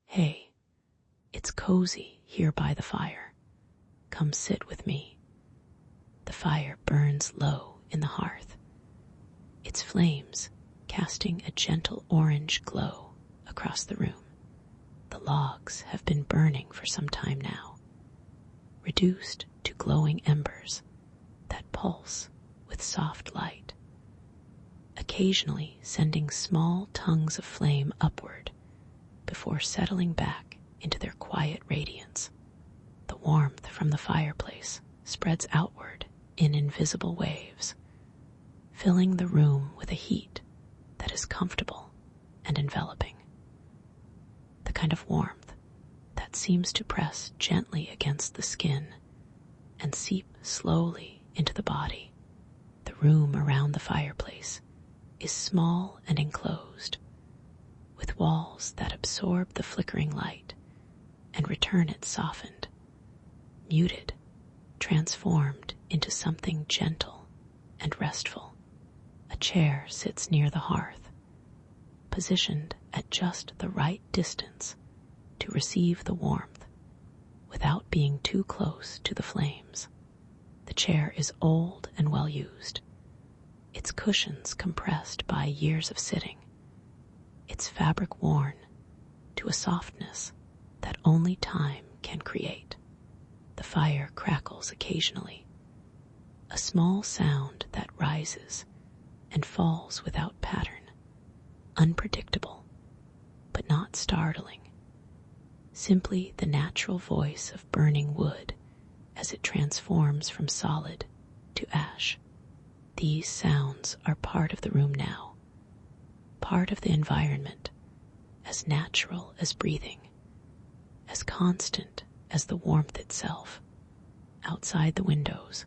Hey, it's cozy here by the fire. Come sit with me. The fire burns low in the hearth, its flames casting a gentle orange glow across the room. The logs have been burning for some time now, reduced to glowing embers that pulse with soft light, occasionally sending small tongues of flame upward before settling back into their quiet radiance. The warmth from the fireplace spreads outward in invisible waves, filling the room with a heat that is comfortable and enveloping. The kind of warmth that seems to press gently against the skin and seep slowly into the body. The room around the fireplace is small and enclosed, with walls that absorb the flickering light and return it softened, muted, transformed into something gentle and restful. A chair sits near the hearth, positioned at just the right distance to receive the warmth without being too close to the flames. The chair is old and well used, its cushions compressed by years of sitting, its fabric worn to a softness that only time can create. The fire crackles occasionally, a small sound that rises and falls without pattern, unpredictable, but not startling. Simply the natural voice of burning wood as it transforms from solid to ash. These sounds are part of the room now, part of the environment, as natural as breathing, as constant as the warmth itself. Outside the windows,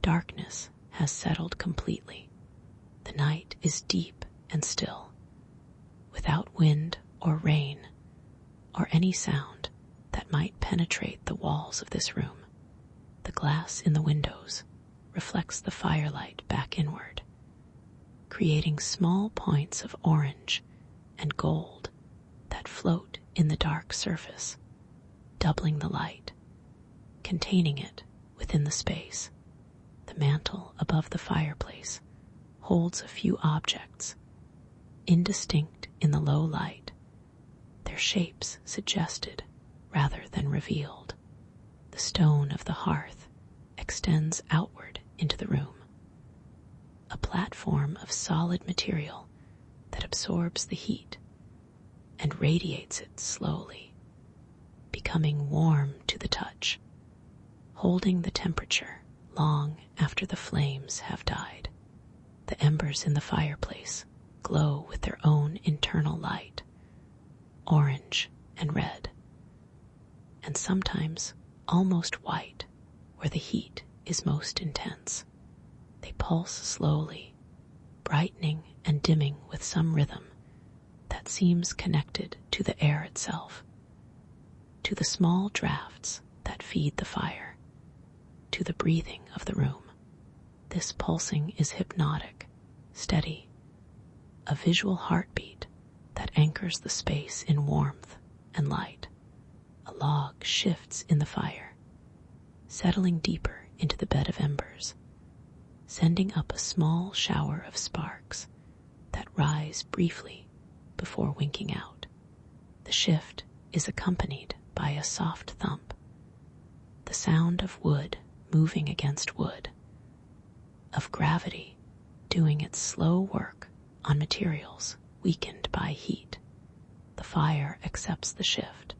darkness has settled completely. The night is deep and still, without wind or rain or any sound that might penetrate the walls of this room. The glass in the windows reflects the firelight back inward, creating small points of orange and gold that float in the dark surface, doubling the light, containing it within the space. The mantel above the fireplace holds a few objects, indistinct in the low light, their shapes suggested rather than revealed. The stone of the hearth extends outward into the room, a platform of solid material that absorbs the heat and radiates it slowly, becoming warm to the touch, holding the temperature long after the flames have died. The embers in the fireplace glow with their own internal light, orange and red, and sometimes almost white where the heat is most intense. They pulse slowly, brightening and dimming with some rhythm that seems connected to the air itself, to the small drafts that feed the fire, to the breathing of the room. This pulsing is hypnotic, steady, a visual heartbeat that anchors the space in warmth and light. A log shifts in the fire, settling deeper into the bed of embers, sending up a small shower of sparks that rise briefly before winking out. The shift is accompanied by a soft thump, the sound of wood moving against wood, of gravity doing its slow work on materials weakened by heat. The fire accepts the shift,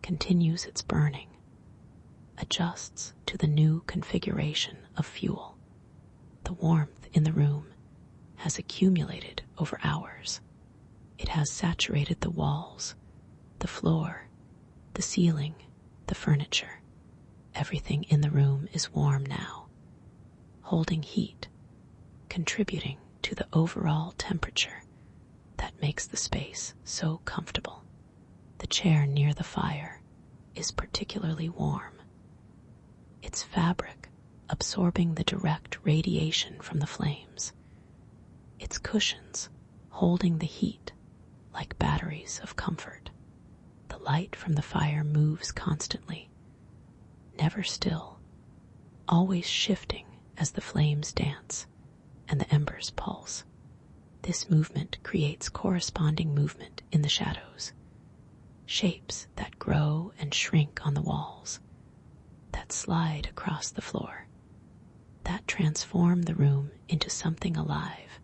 continues its burning, adjusts to the new configuration of fuel. The warmth in the room has accumulated over hours. It has saturated the walls, the floor, the ceiling, the furniture. Everything in the room is warm now, holding heat, contributing to the overall temperature that makes the space so comfortable. The chair near the fire is particularly warm, its fabric absorbing the direct radiation from the flames, its cushions holding the heat like batteries of comfort. light from the fire moves constantly, never still, always shifting as the flames dance and the embers pulse. This movement creates corresponding movement in the shadows, shapes that grow and shrink on the walls, that slide across the floor, that transform the room into something alive,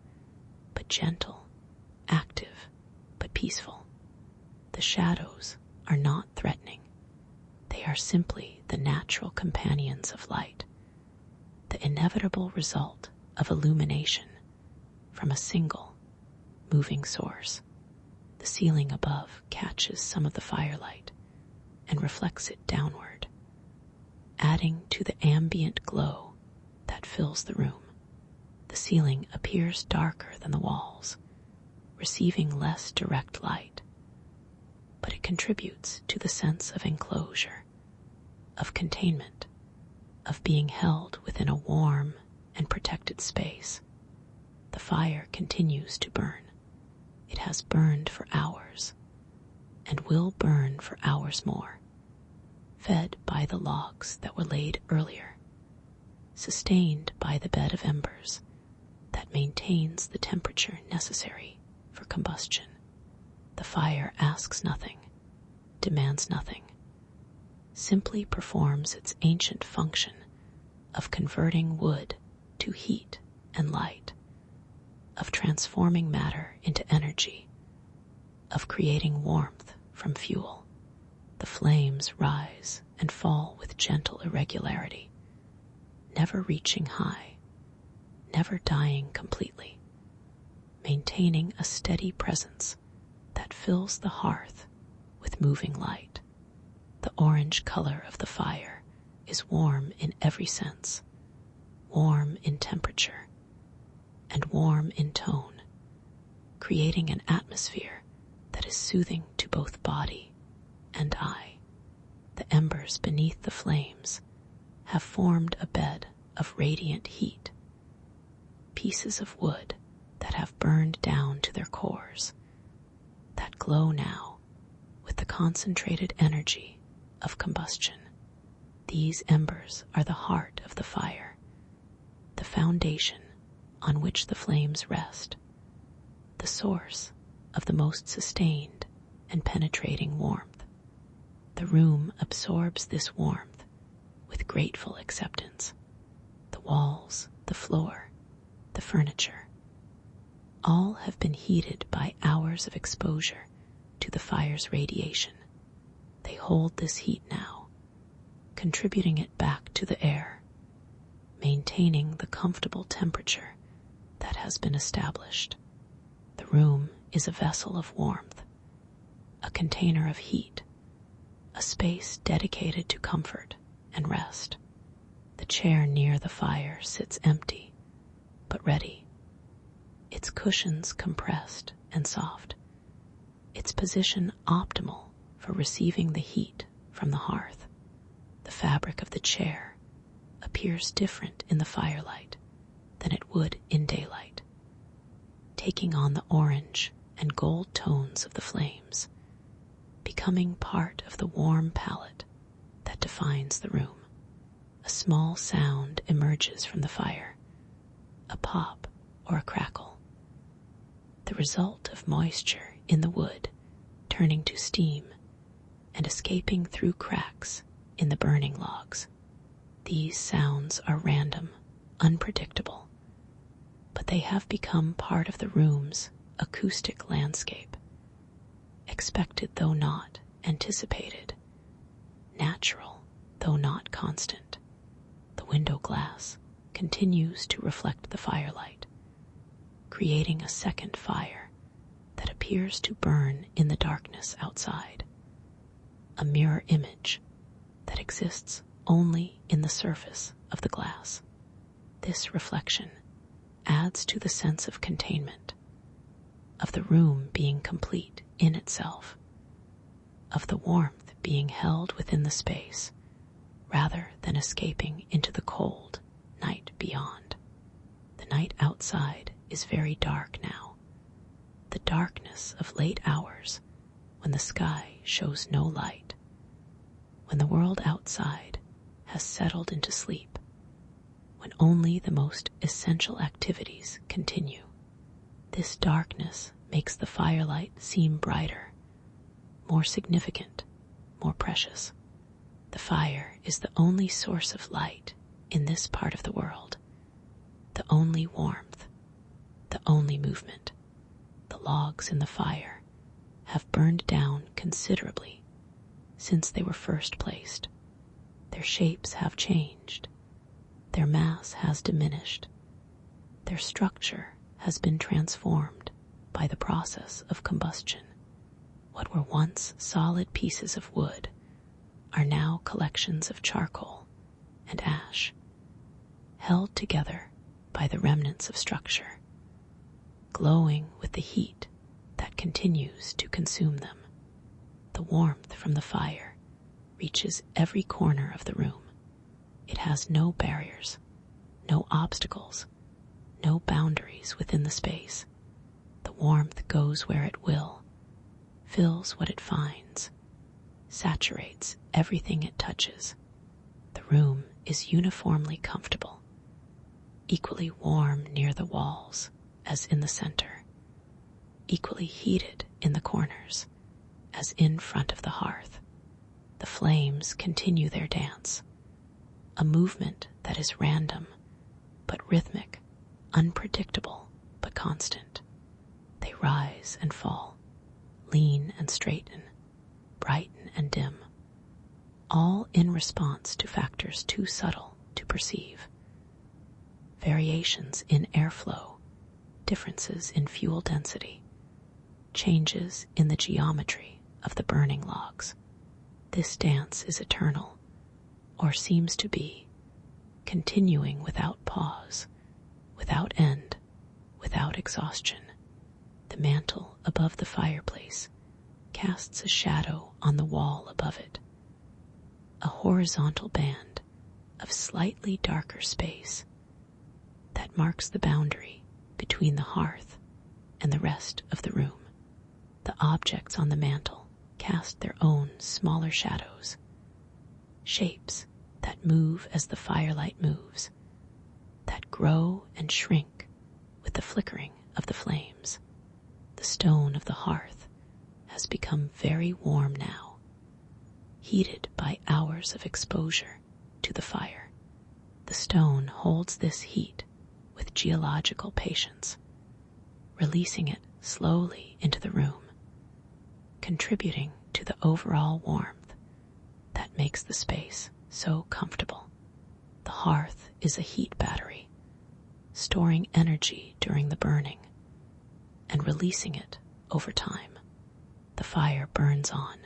but gentle, active, but peaceful. The shadows are not threatening. They are simply the natural companions of light, the inevitable result of illumination from a single, moving source. The ceiling above catches some of the firelight and reflects it downward, adding to the ambient glow that fills the room. The ceiling appears darker than the walls, receiving less direct light, but it contributes to the sense of enclosure, of containment, of being held within a warm and protected space. The fire continues to burn. It has burned for hours and will burn for hours more, fed by the logs that were laid earlier, sustained by the bed of embers that maintains the temperature necessary for combustion. The fire asks nothing, demands nothing, simply performs its ancient function of converting wood to heat and light, of transforming matter into energy, of creating warmth from fuel. The flames rise and fall with gentle irregularity, never reaching high, never dying completely, maintaining a steady presence that fills the hearth with moving light. The orange color of the fire is warm in every sense, warm in temperature, and warm in tone, creating an atmosphere that is soothing to both body and eye. The embers beneath the flames have formed a bed of radiant heat, pieces of wood that have burned down to their cores, that glow now with the concentrated energy of combustion. These embers are the heart of the fire, the foundation on which the flames rest, the source of the most sustained and penetrating warmth. The room absorbs this warmth with grateful acceptance. The walls, the floor, the furniture, all have been heated by hours of exposure to the fire's radiation. They hold this heat now, contributing it back to the air, maintaining the comfortable temperature that has been established. The room is a vessel of warmth, a container of heat, a space dedicated to comfort and rest. The chair near the fire sits empty, but ready, its cushions compressed and soft, its position optimal for receiving the heat from the hearth. The fabric of the chair appears different in the firelight than it would in daylight, taking on the orange and gold tones of the flames, becoming part of the warm palette that defines the room. A small sound emerges from the fire, a pop or a crackle, the result of moisture in the wood turning to steam and escaping through cracks in the burning logs. These sounds are random, unpredictable, but they have become part of the room's acoustic landscape, expected though not anticipated, natural though not constant. The window glass continues to reflect the firelight, creating a second fire that appears to burn in the darkness outside, a mirror image that exists only in the surface of the glass. This reflection adds to the sense of containment, of the room being complete in itself, of the warmth being held within the space rather than escaping into the cold night beyond. The night outside is very dark now, the darkness of late hours when the sky shows no light, when the world outside has settled into sleep, when only the most essential activities continue. This darkness makes the firelight seem brighter, more significant, more precious. The fire is the only source of light in this part of the world, the only warmth, the only movement. The logs in the fire have burned down considerably since they were first placed. Their shapes have changed. Their mass has diminished. Their structure has been transformed by the process of combustion. What were once solid pieces of wood are now collections of charcoal and ash, held together by the remnants of structure, glowing with the heat that continues to consume them. The warmth from the fire reaches every corner of the room. It has no barriers, no obstacles, no boundaries within the space. The warmth goes where it will, fills what it finds, saturates everything it touches. The room is uniformly comfortable, equally warm near the walls as in the center, equally heated in the corners as in front of the hearth. The flames continue their dance, a movement that is random but rhythmic, unpredictable but constant. They rise and fall, lean and straighten, brighten and dim, all in response to factors too subtle to perceive. Variations in airflow, differences in fuel density, changes in the geometry of the burning logs. This dance is eternal, or seems to be, continuing without pause, without end, without exhaustion. The mantle above the fireplace casts a shadow on the wall above it, a horizontal band of slightly darker space that marks the boundary between the hearth and the rest of the room. The objects on the mantel cast their own smaller shadows, shapes that move as the firelight moves, that grow and shrink with the flickering of the flames. The stone of the hearth has become very warm now, heated by hours of exposure to the fire. The stone holds this heat with geological patience, releasing it slowly into the room, contributing to the overall warmth that makes the space so comfortable. The hearth is a heat battery, storing energy during the burning and releasing it over time. The fire burns on,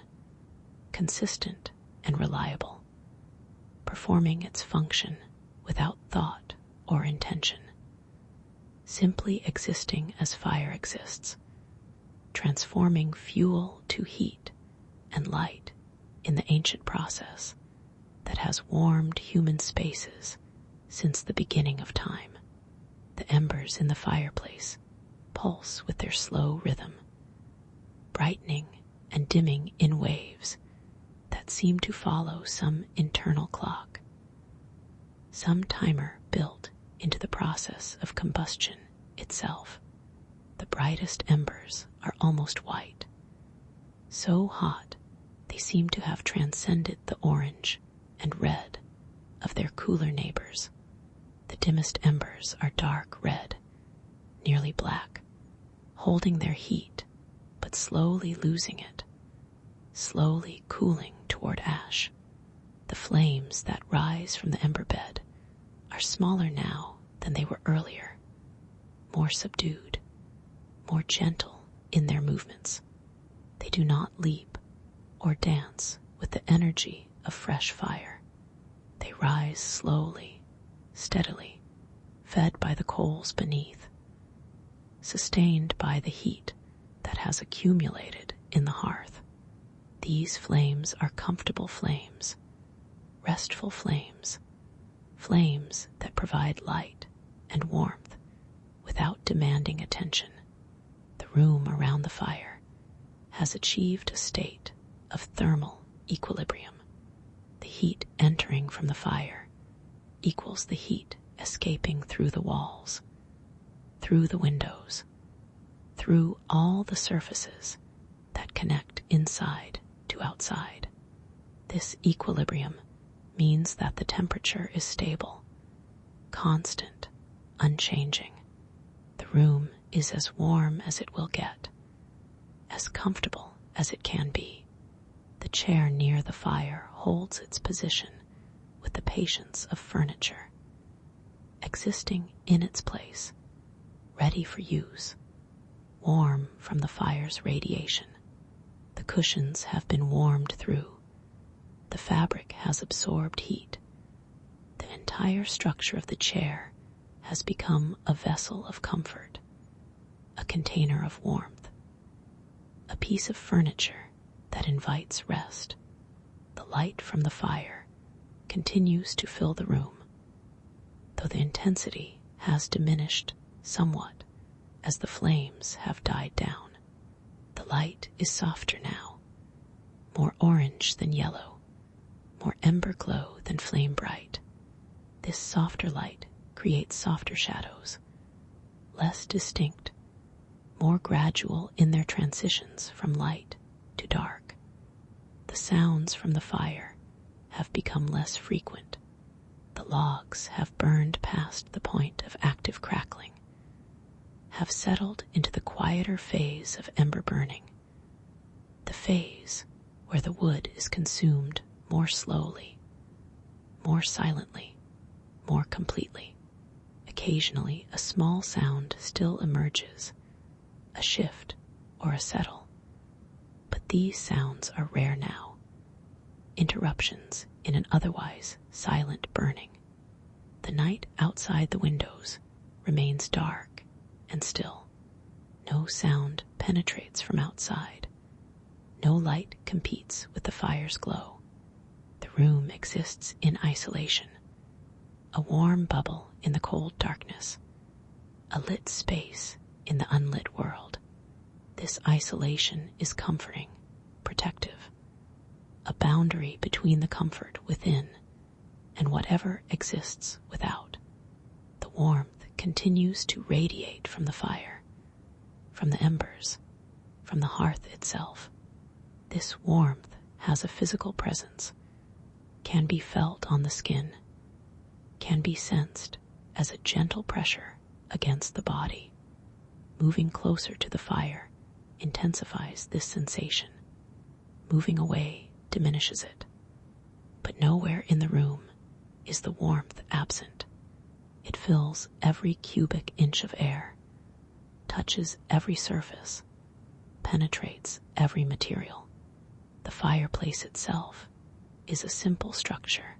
consistent and reliable, performing its function without thought or intention, simply existing as fire exists, transforming fuel to heat and light in the ancient process that has warmed human spaces since the beginning of time. The embers in the fireplace pulse with their slow rhythm, brightening and dimming in waves that seem to follow some internal clock, some timer built into the process of combustion itself. The brightest embers are almost white, so hot they seem to have transcended the orange and red of their cooler neighbors. The dimmest embers are dark red, nearly black, holding their heat but slowly losing it, slowly cooling toward ash. The flames that rise from the ember bed are smaller now than they were earlier, more subdued, more gentle in their movements. They do not leap or dance with the energy of fresh fire. They rise slowly, steadily, fed by the coals beneath, sustained by the heat that has accumulated in the hearth. These flames are comfortable flames, restful flames, flames that provide light and warmth without demanding attention. The room around the fire has achieved a state of thermal equilibrium. The heat entering from the fire equals the heat escaping through the walls, through the windows, through all the surfaces that connect inside to outside. This equilibrium means that the temperature is stable, constant, unchanging. The room is as warm as it will get, as comfortable as it can be. The chair near the fire holds its position with the patience of furniture, existing in its place, ready for use, warm from the fire's radiation. The cushions have been warmed through. The fabric has absorbed heat. The entire structure of the chair has become a vessel of comfort, a container of warmth, a piece of furniture that invites rest. The light from the fire continues to fill the room, though the intensity has diminished somewhat as the flames have died down. The light is softer now, more orange than yellow, more ember glow than flame bright. This softer light creates softer shadows, less distinct, more gradual in their transitions from light to dark. The sounds from the fire have become less frequent. The logs have burned past the point of active crackling, have settled into the quieter phase of ember burning, the phase where the wood is consumed more slowly, more silently, more completely. Occasionally, a small sound still emerges, a shift or a settle, but these sounds are rare now, interruptions in an otherwise silent burning. The night outside the windows remains dark and still. No sound penetrates from outside. No light competes with the fire's glow. The room exists in isolation, a warm bubble in the cold darkness, a lit space in the unlit world. This isolation is comforting, protective, a boundary between the comfort within and whatever exists without. The warmth continues to radiate from the fire, from the embers, from the hearth itself. This warmth has a physical presence, can be felt on the skin, can be sensed as a gentle pressure against the body. Moving closer to the fire intensifies this sensation. Moving away diminishes it. But nowhere in the room is the warmth absent. It fills every cubic inch of air, touches every surface, penetrates every material. The fireplace itself is a simple structure,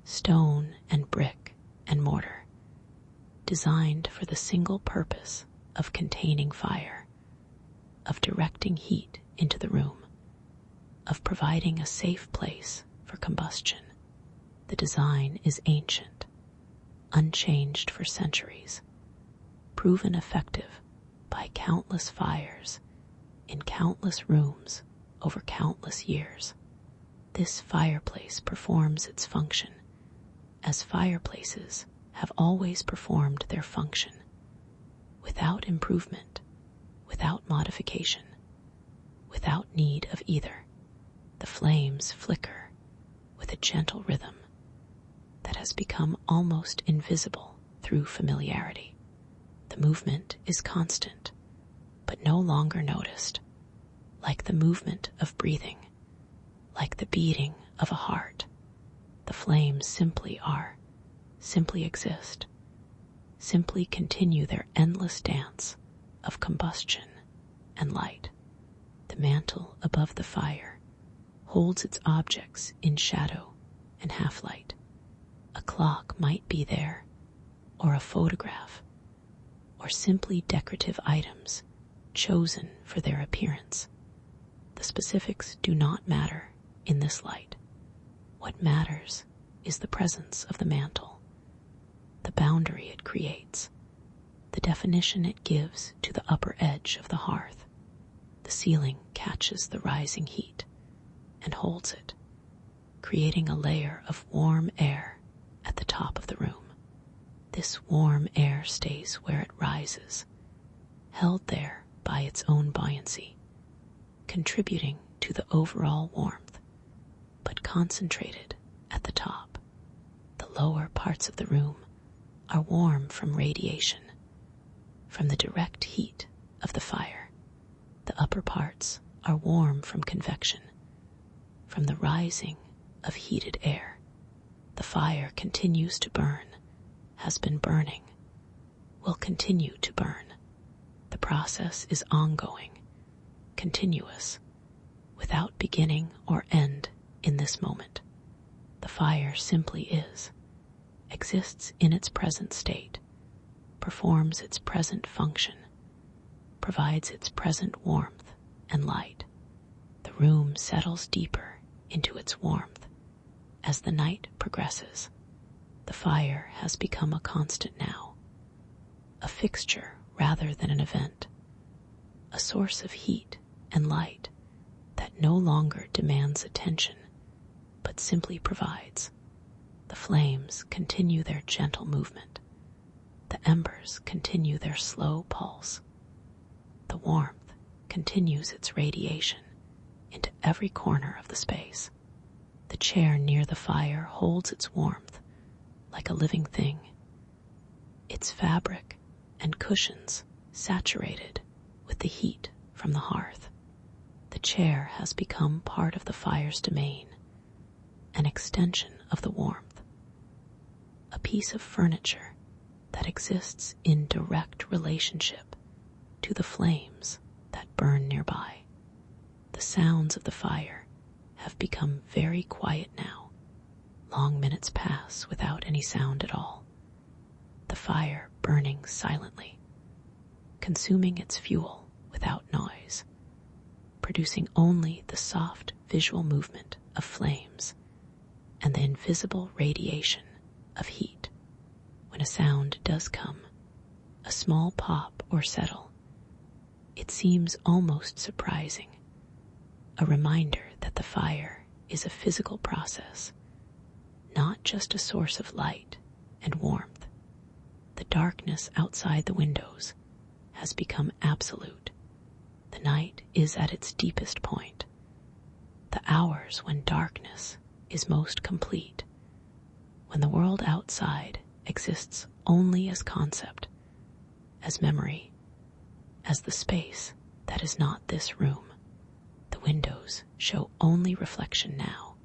stone and brick and mortar, designed for the single purpose of containing fire, of directing heat into the room, of providing a safe place for combustion. The design is ancient, unchanged for centuries, proven effective by countless fires in countless rooms over countless years. This fireplace performs its function as fireplaces have always performed their function, without improvement, without modification, without need of either. The flames flicker with a gentle rhythm that has become almost invisible through familiarity. The movement is constant, but no longer noticed, like the movement of breathing, like the beating of a heart. The flames simply are, simply exist, simply continue their endless dance of combustion and light. The mantle above the fire holds its objects in shadow and half-light. A clock might be there, or a photograph, or simply decorative items chosen for their appearance. The specifics do not matter in this light. What matters is the presence of the mantle, the boundary it creates, the definition it gives to the upper edge of the hearth. The ceiling catches the rising heat and holds it, creating a layer of warm air at the top of the room. This warm air stays where it rises, held there by its own buoyancy, contributing to the overall warmth, but concentrated at the top. The lower parts of the room are warm from radiation, from the direct heat of the fire. The upper parts are warm from convection, from the rising of heated air. The fire continues to burn, has been burning, will continue to burn. The process is ongoing, continuous, without beginning or end in this moment. The fire simply is, exists in its present state, performs its present function, provides its present warmth and light. The room settles deeper into its warmth as the night progresses. The fire has become a constant now, a fixture rather than an event, a source of heat and light that no longer demands attention, but simply provides. The flames continue their gentle movement. The embers continue their slow pulse. The warmth continues its radiation into every corner of the space. The chair near the fire holds its warmth like a living thing, its fabric and cushions saturated with the heat from the hearth. The chair has become part of the fire's domain, an extension of the warmth, a piece of furniture that exists in direct relationship to the flames that burn nearby. The sounds of the fire have become very quiet now. Long minutes pass without any sound at all. The fire burning silently, consuming its fuel without noise, producing only the soft visual movement of flames and the invisible radiation of heat. When a sound does come, a small pop or settle, it seems almost surprising, a reminder that the fire is a physical process, not just a source of light and warmth. The darkness outside the windows has become absolute. The night is at its deepest point, the hours when darkness is most complete, when the world outside exists only as concept, as memory, as the space that is not this room. The windows show only reflection now,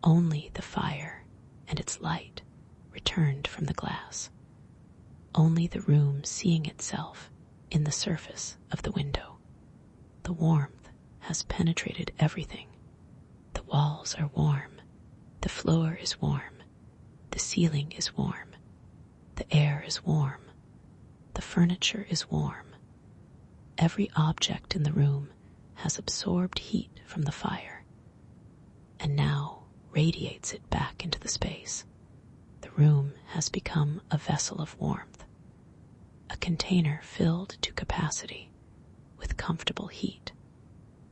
only the fire and its light returned from the glass, only the room seeing itself in the surface of the window. The warmth has penetrated everything. The walls are warm, the floor is warm, the ceiling is warm, the air is warm, the furniture is warm. Every object in the room has absorbed heat from the fire and now radiates it back into the space. The room has become a vessel of warmth, a container filled to capacity with comfortable heat.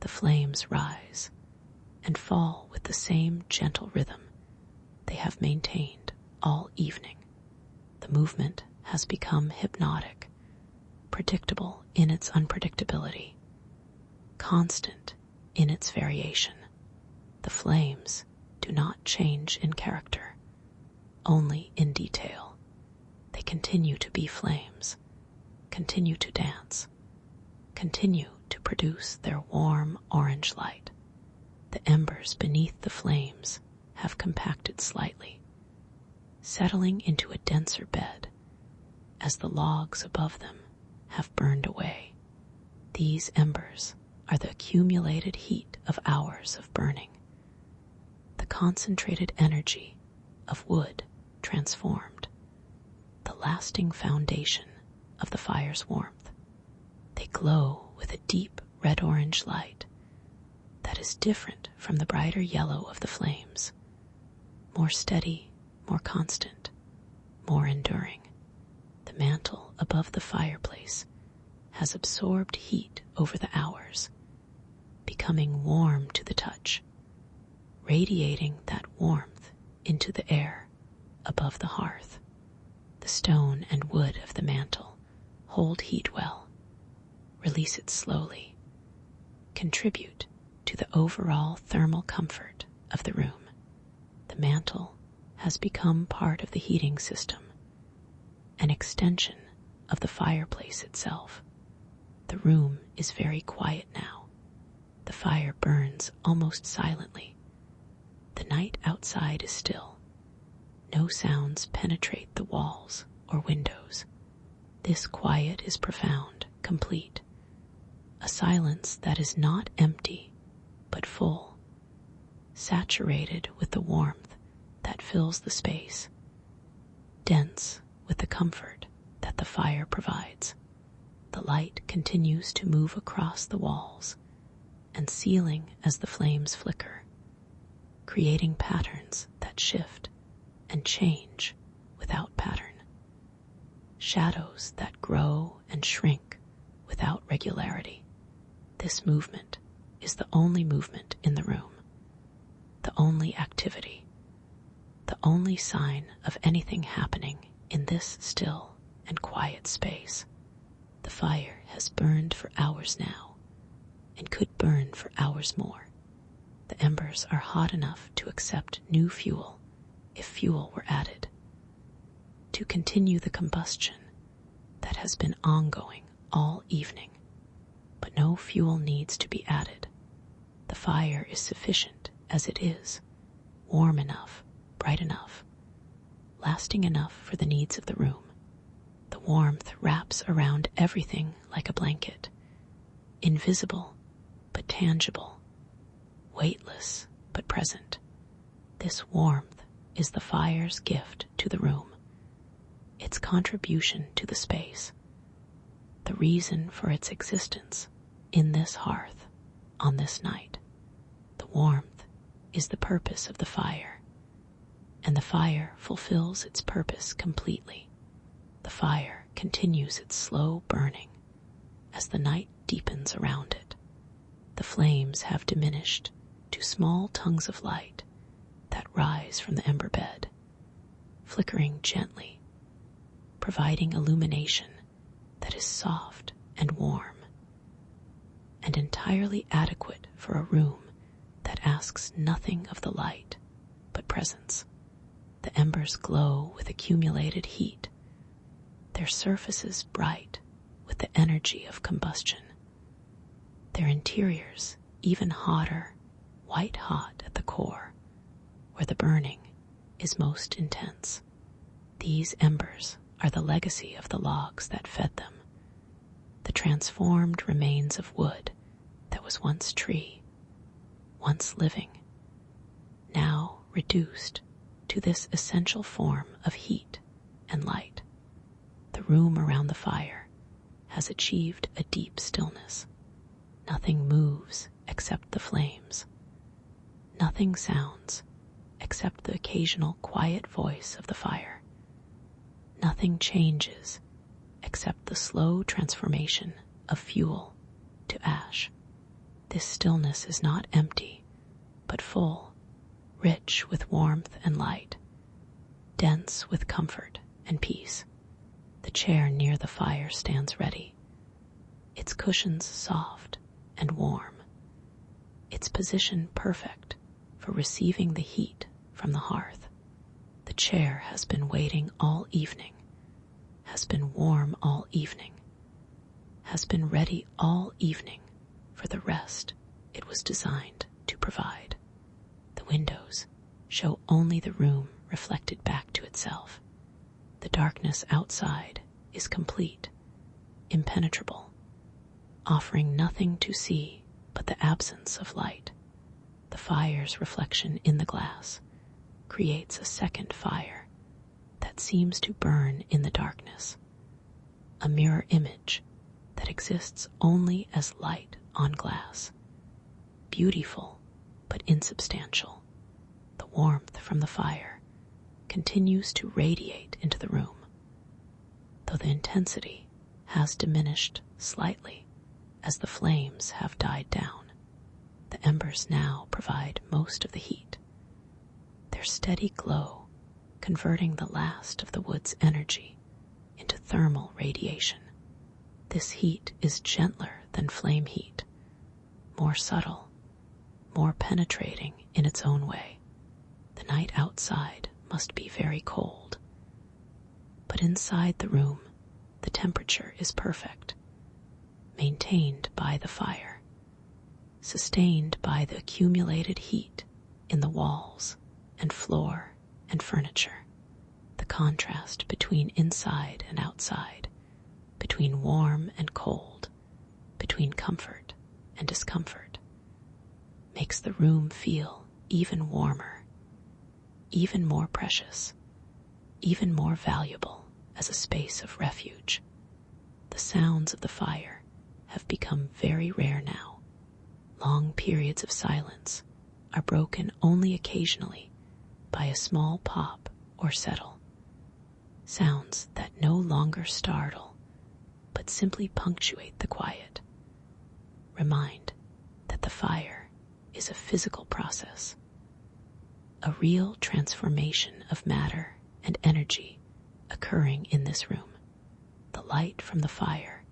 The flames rise and fall with the same gentle rhythm they have maintained all evening. The movement has become hypnotic, predictable in its unpredictability, constant in its variation. The flames do not change in character, only in detail. They continue to be flames, continue to dance, continue to produce their warm orange light. The embers beneath the flames have compacted slightly, settling into a denser bed as the logs above them have burned away. These embers are the accumulated heat of hours of burning, the concentrated energy of wood transformed, the lasting foundation of the fire's warmth. They glow with a deep red-orange light that is different from the brighter yellow of the flames, more steady, more constant, more enduring. The mantle above the fireplace has absorbed heat over the hours, becoming warm to the touch, radiating that warmth into the air above the hearth. The stone and wood of the mantel hold heat well, release it slowly, contribute to the overall thermal comfort of the room. The mantel has become part of the heating system, an extension of the fireplace itself. The room is very quiet now. The fire burns almost silently. The night outside is still. No sounds penetrate the walls or windows. This quiet is profound, complete. A silence that is not empty, but full, saturated with the warmth that fills the space, dense with the comfort that the fire provides. The light continues to move across the walls and ceiling as the flames flicker, creating patterns that shift and change without pattern. Shadows that grow and shrink without regularity. This movement is the only movement in the room, the only activity, the only sign of anything happening in this still and quiet space. The fire has burned for hours now, and could burn for hours more. The embers are hot enough to accept new fuel, if fuel were added, to continue the combustion that has been ongoing all evening. But no fuel needs to be added. The fire is sufficient as it is, warm enough, bright enough, lasting enough for the needs of the room. The warmth wraps around everything like a blanket, invisible but tangible, weightless but present. This warmth is the fire's gift to the room, its contribution to the space, the reason for its existence in this hearth on this night. The warmth is the purpose of the fire, and the fire fulfills its purpose completely. The fire continues its slow burning as the night deepens around it. The flames have diminished to small tongues of light that rise from the ember bed, flickering gently, providing illumination that is soft and warm, and entirely adequate for a room that asks nothing of the light but presence. The embers glow with accumulated heat, their surfaces bright with the energy of combustion, their interiors even hotter, white hot at the core, where the burning is most intense. These embers are the legacy of the logs that fed them, the transformed remains of wood that was once tree, once living, now reduced to this essential form of heat and light. The room around the fire has achieved a deep stillness. Nothing moves except the flames. Nothing sounds except the occasional quiet voice of the fire. Nothing changes except the slow transformation of fuel to ash. This stillness is not empty, but full, rich with warmth and light, dense with comfort and peace. The chair near the fire stands ready, its cushions soft and warm, its position perfect for receiving the heat from the hearth. The chair has been waiting all evening, has been warm all evening, has been ready all evening for the rest it was designed to provide. The windows show only the room reflected back to itself. The darkness outside is complete, impenetrable, offering nothing to see but the absence of light. The fire's reflection in the glass creates a second fire that seems to burn in the darkness, a mirror image that exists only as light on glass, beautiful but insubstantial. The warmth from the fire continues to radiate into the room, though the intensity has diminished slightly as the flames have died down. The embers now provide most of the heat. Their steady glow converting the last of the wood's energy into thermal radiation. This heat is gentler than flame heat, more subtle, more penetrating in its own way. The night outside must be very cold, but inside the room the temperature is perfect, maintained by the fire, sustained by the accumulated heat in the walls and floor and furniture. The contrast between inside and outside, between warm and cold, between comfort and discomfort, makes the room feel even warmer, even more precious, even more valuable as a space of refuge. The sounds of the fire have become very rare now. Long periods of silence are broken only occasionally by a small pop or settle. Sounds that no longer startle, but simply punctuate the quiet. Remind that the fire is a physical process, a real transformation of matter and energy occurring in this room. The light from the fire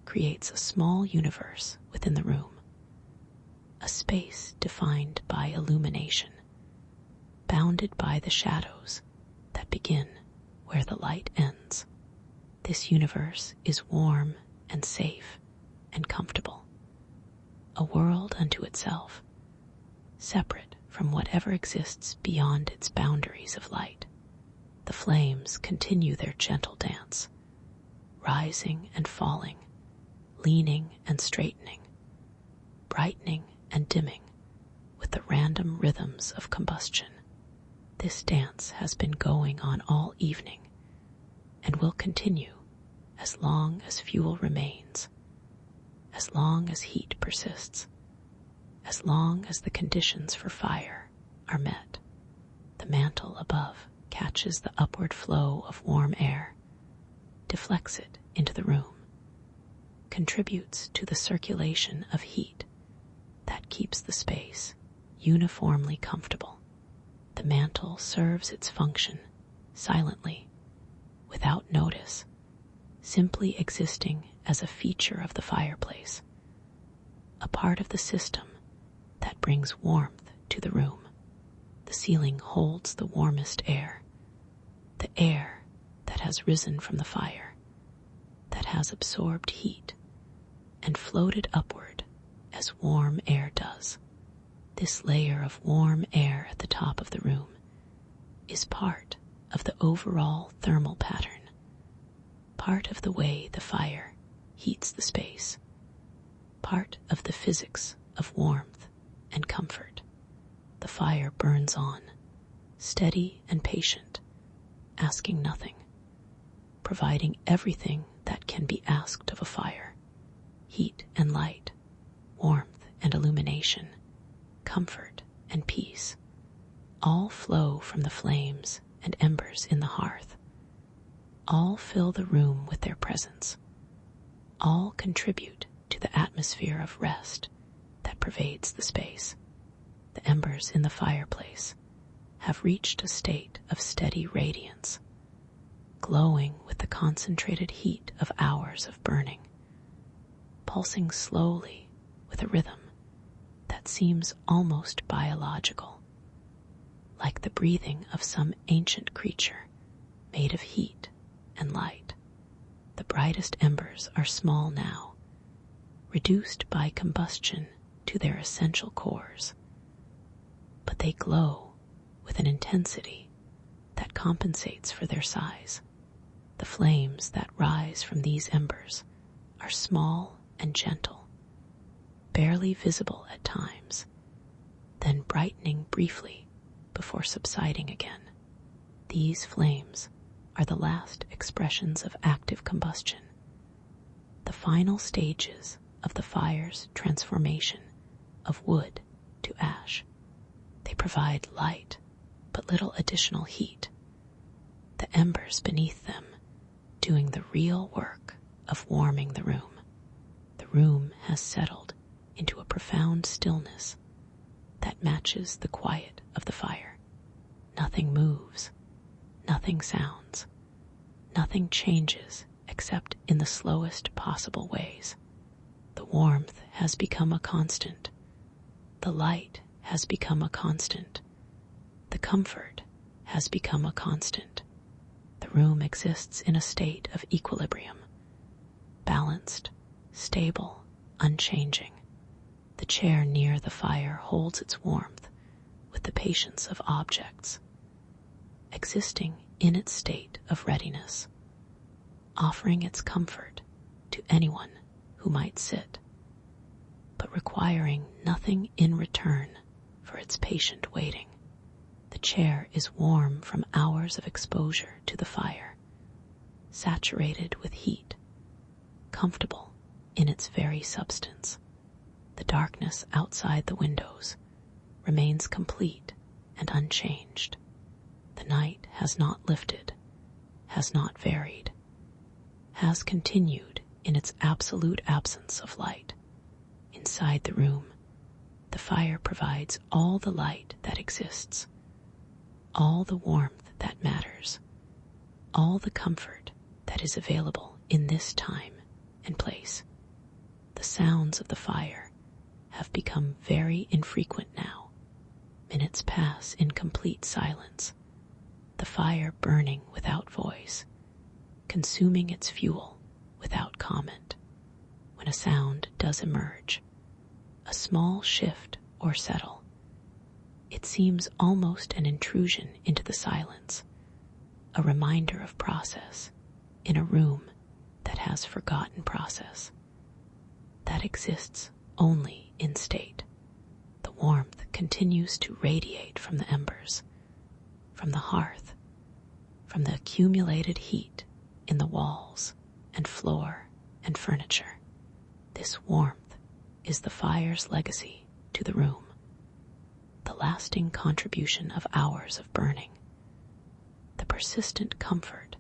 creates a small universe within the room, a space defined by illumination, bounded by the shadows that begin where the light ends. This universe is warm and safe and comfortable, a world unto itself, separate from whatever exists beyond its boundaries of light. The flames continue their gentle dance, rising and falling, leaning and straightening, brightening and dimming with the random rhythms of combustion. This dance has been going on all evening and will continue as long as fuel remains, as long as heat persists, as long as the conditions for fire are met. The mantle above catches the upward flow of warm air, deflects it into the room, contributes to the circulation of heat that keeps the space uniformly comfortable. The mantle serves its function silently, without notice, simply existing as a feature of the fireplace, a part of the system that brings warmth to the room. The ceiling holds the warmest air, the air that has risen from the fire, that has absorbed heat and floated upward as warm air does. This layer of warm air at the top of the room is part of the overall thermal pattern, part of the way the fire heats the space, part of the physics of warmth and comfort. The fire burns on, steady and patient, asking nothing, providing everything that can be asked of a fire: heat and light, warmth and illumination, comfort and peace. All flow from the flames and embers in the hearth. All fill the room with their presence. All contribute to the atmosphere of rest that pervades the space. The embers in the fireplace have reached a state of steady radiance, glowing with the concentrated heat of hours of burning, pulsing slowly with a rhythm that seems almost biological, like the breathing of some ancient creature made of heat and light. The brightest embers are small now, reduced by combustion to their essential cores, but they glow with an intensity that compensates for their size. The flames that rise from these embers are small and gentle, barely visible at times, then brightening briefly before subsiding again. These flames are the last expressions of active combustion, the final stages of the fire's transformation of wood to ash. They provide light, but little additional heat, the embers beneath them doing the real work of warming the room. The room has settled into a profound stillness that matches the quiet of the fire. Nothing moves, nothing sounds, nothing changes except in the slowest possible ways. The warmth has become a constant. The light has become a constant. The comfort has become a constant. The room exists in a state of equilibrium, balanced, stable, unchanging. The chair near the fire holds its warmth with the patience of objects, existing in its state of readiness, offering its comfort to anyone who might sit, but requiring nothing in return for its patient waiting. The chair is warm from hours of exposure to the fire, saturated with heat, comfortable in its very substance. The darkness outside the windows remains complete and unchanged. The night has not lifted, has not varied, has continued in its absolute absence of light. Inside the room, the fire provides all the light that exists, all the warmth that matters, all the comfort that is available in this time and place. The sounds of the fire have become very infrequent now. Minutes pass in complete silence, the fire burning without voice, consuming its fuel without comment. When a sound does emerge, a small shift or settle, it seems almost an intrusion into the silence, a reminder of process in a room that has forgotten process, that exists only in state. The warmth continues to radiate from the embers, from the hearth, from the accumulated heat in the walls and floor and furniture. This warmth is the fire's legacy to the room, the lasting contribution of hours of burning, the persistent comfort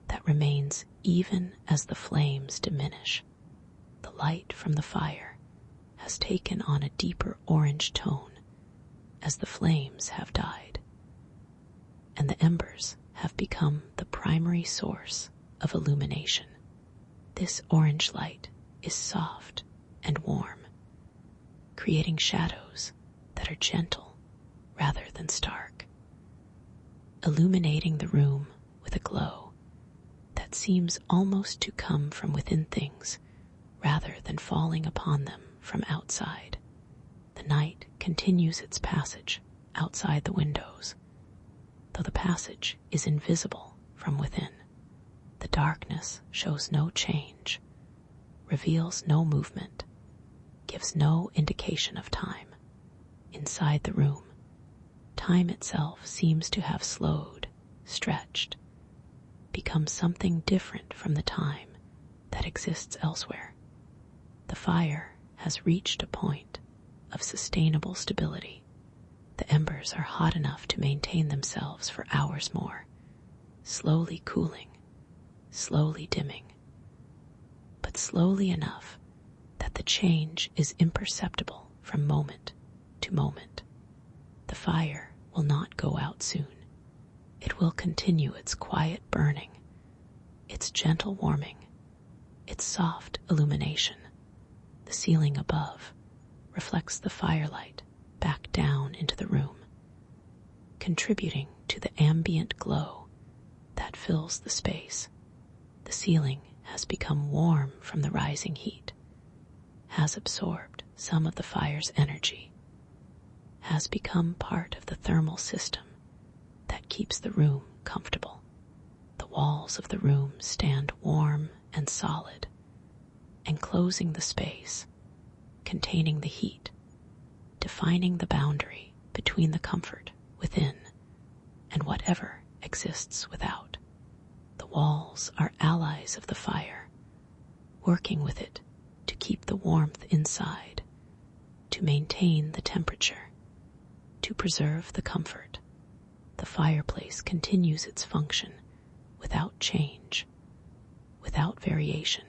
that remains even as the flames diminish. The light from the fire has taken on a deeper orange tone as the flames have died, and the embers have become the primary source of illumination. This orange light is soft and warm, creating shadows that are gentle rather than stark, illuminating the room with a glow that seems almost to come from within things rather than falling upon them from outside. The night continues its passage outside the windows, though the passage is invisible from within. The darkness shows no change, reveals no movement, gives no indication of time. Inside the room, time itself seems to have slowed, stretched, become something different from the time that exists elsewhere. The fire has reached a point of sustainable stability. The embers are hot enough to maintain themselves for hours more, slowly cooling, slowly dimming, but slowly enough that the change is imperceptible from moment to moment. The fire will not go out soon. It will continue its quiet burning, its gentle warming, its soft illumination. The ceiling above reflects the firelight back down into the room, contributing to the ambient glow that fills the space. The ceiling has become warm from the rising heat, has absorbed some of the fire's energy, has become part of the thermal system that keeps the room comfortable. The walls of the room stand warm and solid, enclosing the space, containing the heat, defining the boundary between the comfort within and whatever exists without. The walls are allies of the fire, working with it to keep the warmth inside, to maintain the temperature, to preserve the comfort. The fireplace continues its function without change, without variation.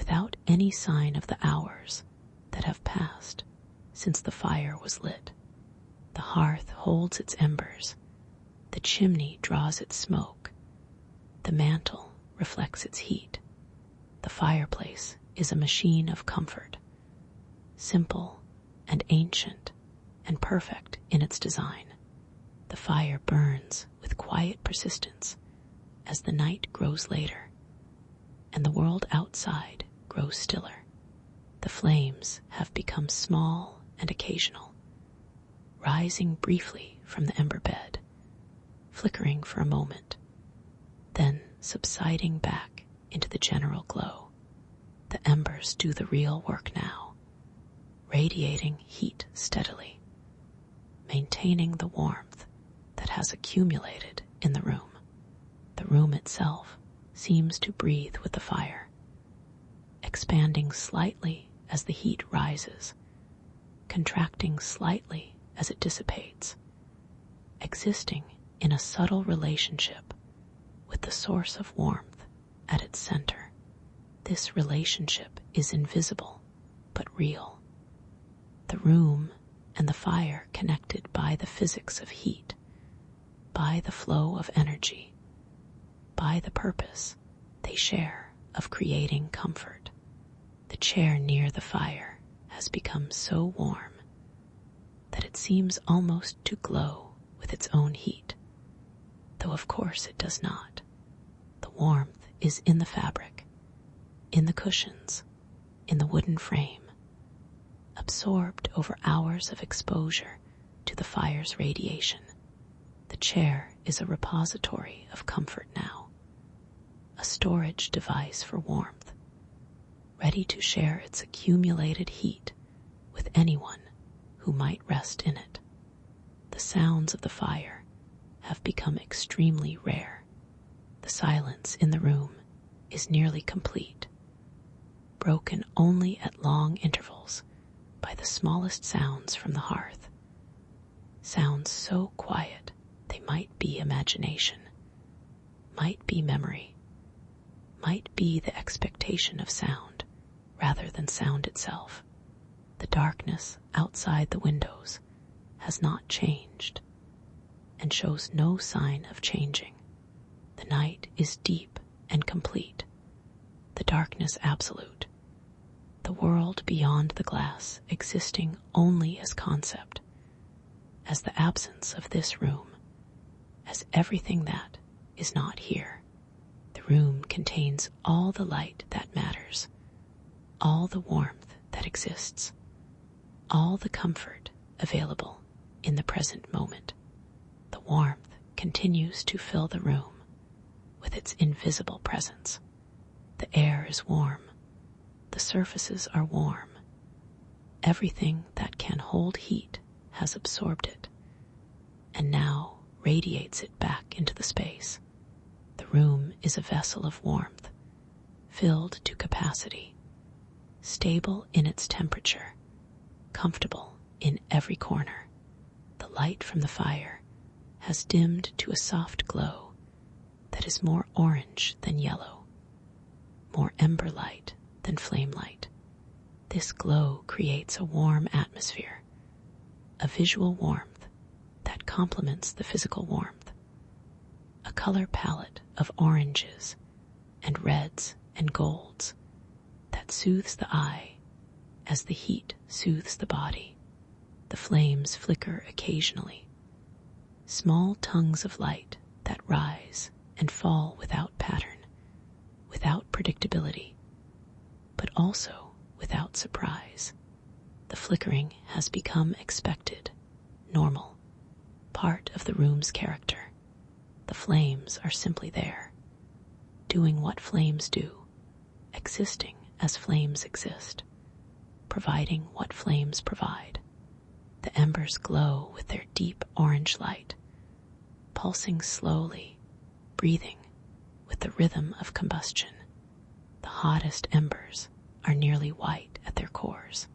without any sign of the hours that have passed since the fire was lit. The hearth holds its embers, the chimney draws its smoke, the mantel reflects its heat. The fireplace is a machine of comfort, simple and ancient and perfect in its design. The fire burns with quiet persistence as the night grows later and the world outside grows stiller. The flames have become small and occasional, rising briefly from the ember bed, flickering for a moment, then subsiding back into the general glow. The embers do the real work now, radiating heat steadily, maintaining the warmth that has accumulated in the room. The room itself seems to breathe with the fire, expanding slightly as the heat rises, contracting slightly as it dissipates, existing in a subtle relationship with the source of warmth at its center. This relationship is invisible but real. The room and the fire connected by the physics of heat, by the flow of energy, by the purpose they share of creating comfort. The chair near the fire has become so warm that it seems almost to glow with its own heat, though of course it does not. The warmth is in the fabric, in the cushions, in the wooden frame, absorbed over hours of exposure to the fire's radiation. The chair is a repository of comfort now, a storage device for warmth, ready to share its accumulated heat with anyone who might rest in it. The sounds of the fire have become extremely rare. The silence in the room is nearly complete, broken only at long intervals by the smallest sounds from the hearth, sounds so quiet they might be imagination, might be memory, might be the expectation of sound rather than sound itself. The darkness outside the windows has not changed and shows no sign of changing. The night is deep and complete, the darkness absolute, the world beyond the glass existing only as concept, as the absence of this room, as everything that is not here. The room contains all the light that matters, all the warmth that exists, all the comfort available in the present moment. The warmth continues to fill the room with its invisible presence. The air is warm, the surfaces are warm. Everything that can hold heat has absorbed it, and now radiates it back into the space. The room is a vessel of warmth, filled to capacity, stable in its temperature, comfortable in every corner. The light from the fire has dimmed to a soft glow that is more orange than yellow, more ember light than flame light. This glow creates a warm atmosphere, a visual warmth that complements the physical warmth, a color palette of oranges and reds and golds that soothes the eye as the heat soothes the body. The flames flicker occasionally, small tongues of light that rise and fall without pattern, without predictability, but also without surprise. The flickering has become expected, normal, part of the room's character. The flames are simply there, doing what flames do, existing as flames exist, providing what flames provide. The embers glow with their deep orange light, pulsing slowly, breathing with the rhythm of combustion. The hottest embers are nearly white at their cores,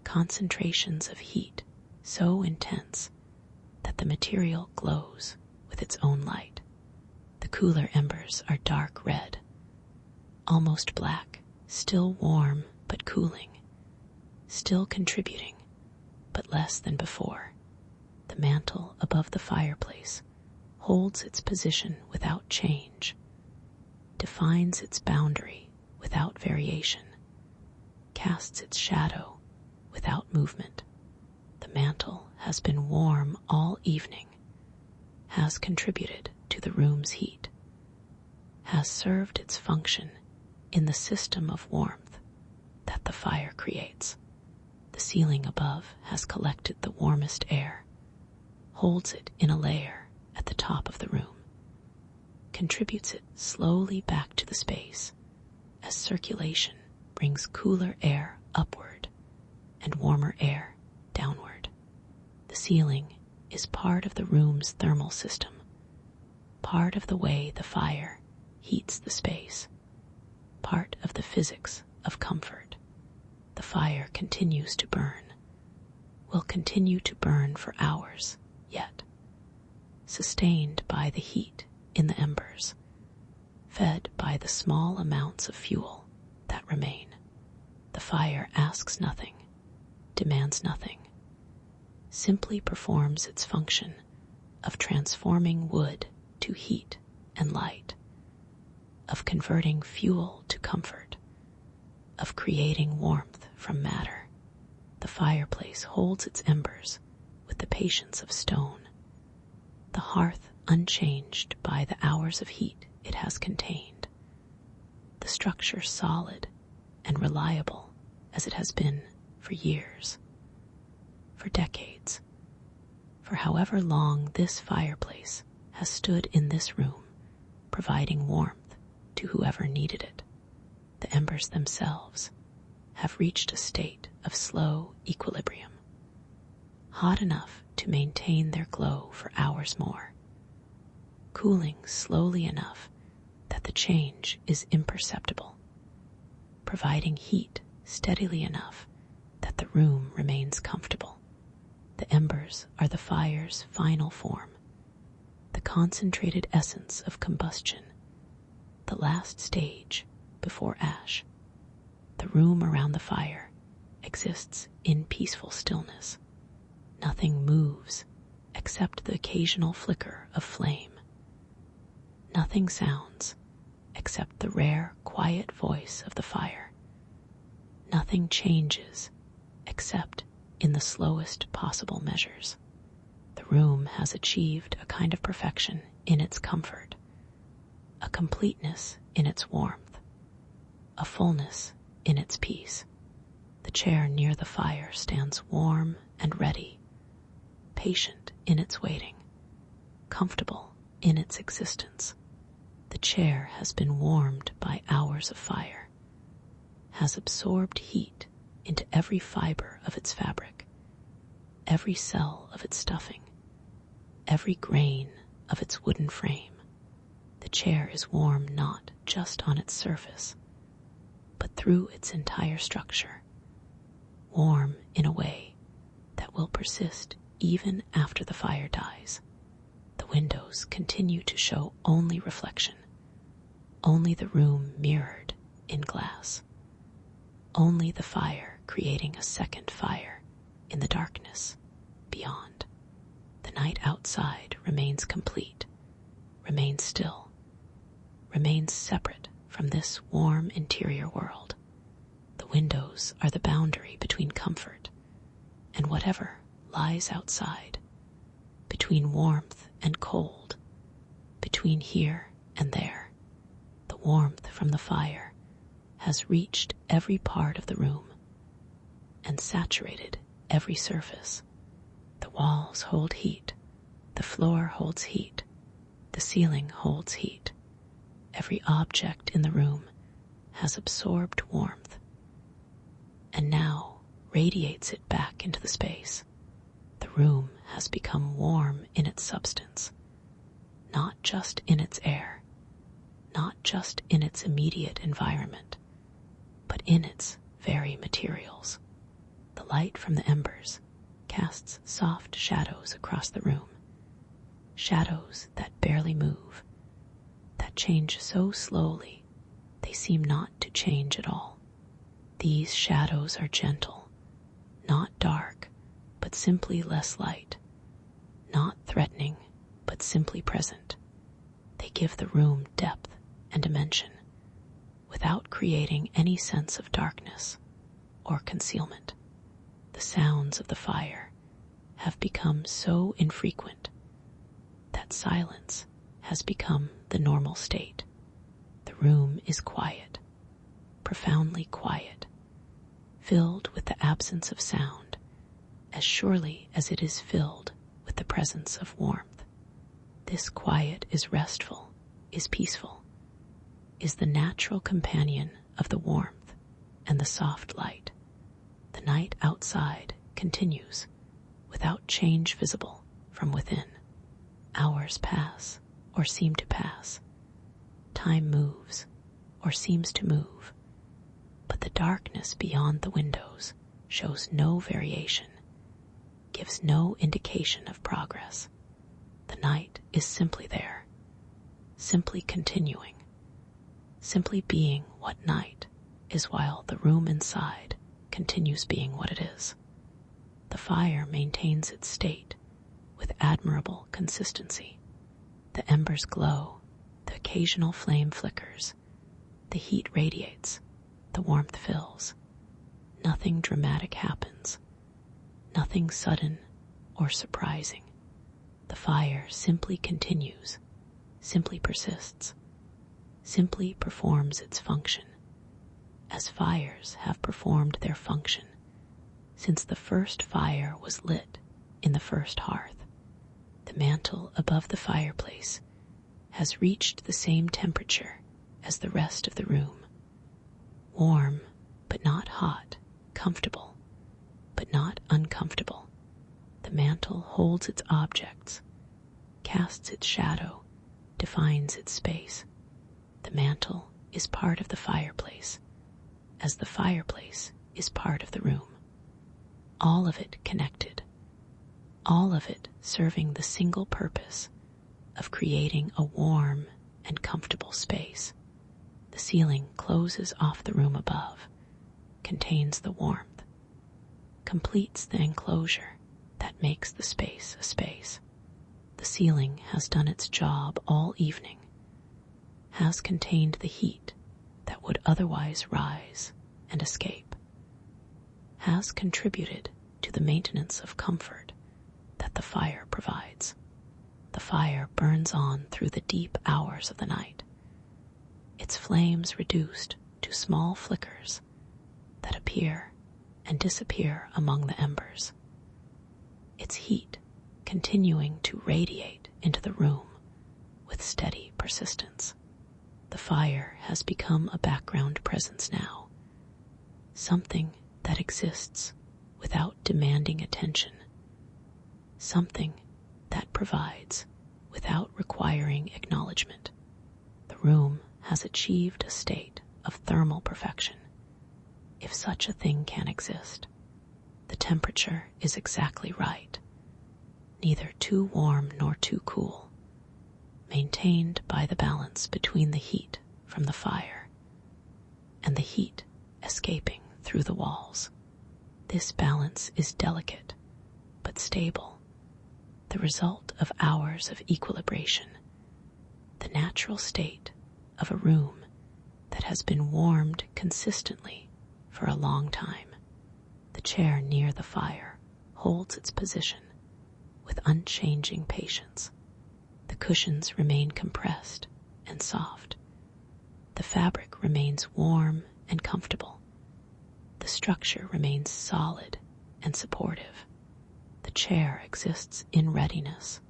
concentrations of heat so intense that the material glows with its own light. The cooler embers are dark red, almost black, still warm but cooling, still contributing but less than before. The mantle above the fireplace holds its position without change, defines its boundary without variation, casts its shadow without movement. The mantle has been warm all evening, has contributed to the room's heat, has served its function in the system of warmth that the fire creates. The ceiling above has collected the warmest air, holds it in a layer at the top of the room, contributes it slowly back to the space as circulation brings cooler air upward and warmer air downward. The ceiling is part of the room's thermal system, part of the way the fire heats the space, part of the physics of comfort. The fire continues to burn, will continue to burn for hours yet, sustained by the heat in the embers, fed by the small amounts of fuel that remain. The fire asks nothing, demands nothing, simply performs its function of transforming wood to heat and light, of converting fuel to comfort, of creating warmth from matter. The fireplace holds its embers with the patience of stone, the hearth unchanged by the hours of heat it has contained, the structure solid and reliable as it has been for years, for decades, for however long this fireplace has stood in this room, providing warmth to whoever needed it. The embers themselves have reached a state of slow equilibrium, hot enough to maintain their glow for hours more, cooling slowly enough that the change is imperceptible, providing heat steadily enough that the room remains comfortable. The embers are the fire's final form, the concentrated essence of combustion, the last stage before ash. The room around the fire exists in peaceful stillness. Nothing moves except the occasional flicker of flame. Nothing sounds except the rare, quiet voice of the fire. Nothing changes except in the slowest possible measures. The room has achieved a kind of perfection in its comfort, a completeness in its warmth, a fullness in its peace. The chair near the fire stands warm and ready, patient in its waiting, comfortable in its existence. The chair has been warmed by hours of fire, has absorbed heat into every fiber of its fabric, every cell of its stuffing, every grain of its wooden frame. The chair is warm not just on its surface, but through its entire structure, warm in a way that will persist even after the fire dies. The windows continue to show only reflection, only the room mirrored in glass, only the fire creating a second fire in the darkness beyond. The night outside remains complete, remains still, remains separate from this warm interior world. The windows are the boundary between comfort and whatever lies outside, between warmth and cold, between here and there. The warmth from the fire has reached every part of the room and saturated every surface. The walls hold heat, the floor holds heat, the ceiling holds heat. Every object in the room has absorbed warmth and now radiates it back into the space. The room has become warm in its substance, not just in its air, not just in its immediate environment, but in its very materials. The light from the embers casts soft shadows across the room, shadows that barely move, that change so slowly they seem not to change at all. These shadows are gentle, not dark, but simply less light, not threatening, but simply present. They give the room depth and dimension without creating any sense of darkness or concealment. The sounds of the fire have become so infrequent that silence has become the normal state. The room is quiet, profoundly quiet, filled with the absence of sound, as surely as it is filled with the presence of warmth. This quiet is restful, is peaceful, is the natural companion of the warmth and the soft light. The night outside continues, without change visible from within. Hours pass, or seem to pass. Time moves, or seems to move. But the darkness beyond the windows shows no variation, gives no indication of progress. The night is simply there, simply continuing, simply being what night is while the room inside continues being what it is. The fire maintains its state with admirable consistency. The embers glow, the occasional flame flickers, the heat radiates, the warmth fills. Nothing dramatic happens, nothing sudden or surprising. The fire simply continues, simply persists, simply performs its function, as fires have performed their function since the first fire was lit in the first hearth. The mantle above the fireplace has reached the same temperature as the rest of the room. Warm, but not hot, comfortable, but not uncomfortable. The mantle holds its objects, casts its shadow, defines its space. The mantle is part of the fireplace, as the fireplace is part of the room. All of it connected, all of it serving the single purpose of creating a warm and comfortable space. The ceiling closes off the room above, contains the warmth, completes the enclosure that makes the space a space. The ceiling has done its job all evening, has contained the heat that would otherwise rise and escape, has contributed to the maintenance of comfort that the fire provides. The fire burns on through the deep hours of the night, its flames reduced to small flickers that appear and disappear among the embers, its heat continuing to radiate into the room with steady persistence. The fire has become a background presence now, something that exists without demanding attention, something that provides without requiring acknowledgement. The room has achieved a state of thermal perfection, if such a thing can exist. The temperature is exactly right, neither too warm nor too cool, maintained by the balance between the heat from the fire and the heat escaping through the walls. This balance is delicate but stable, the result of hours of equilibration, the natural state of a room that has been warmed consistently for a long time. The chair near the fire holds its position with unchanging patience. The cushions remain compressed and soft. The fabric remains warm and comfortable. The structure remains solid and supportive. The chair exists in readiness,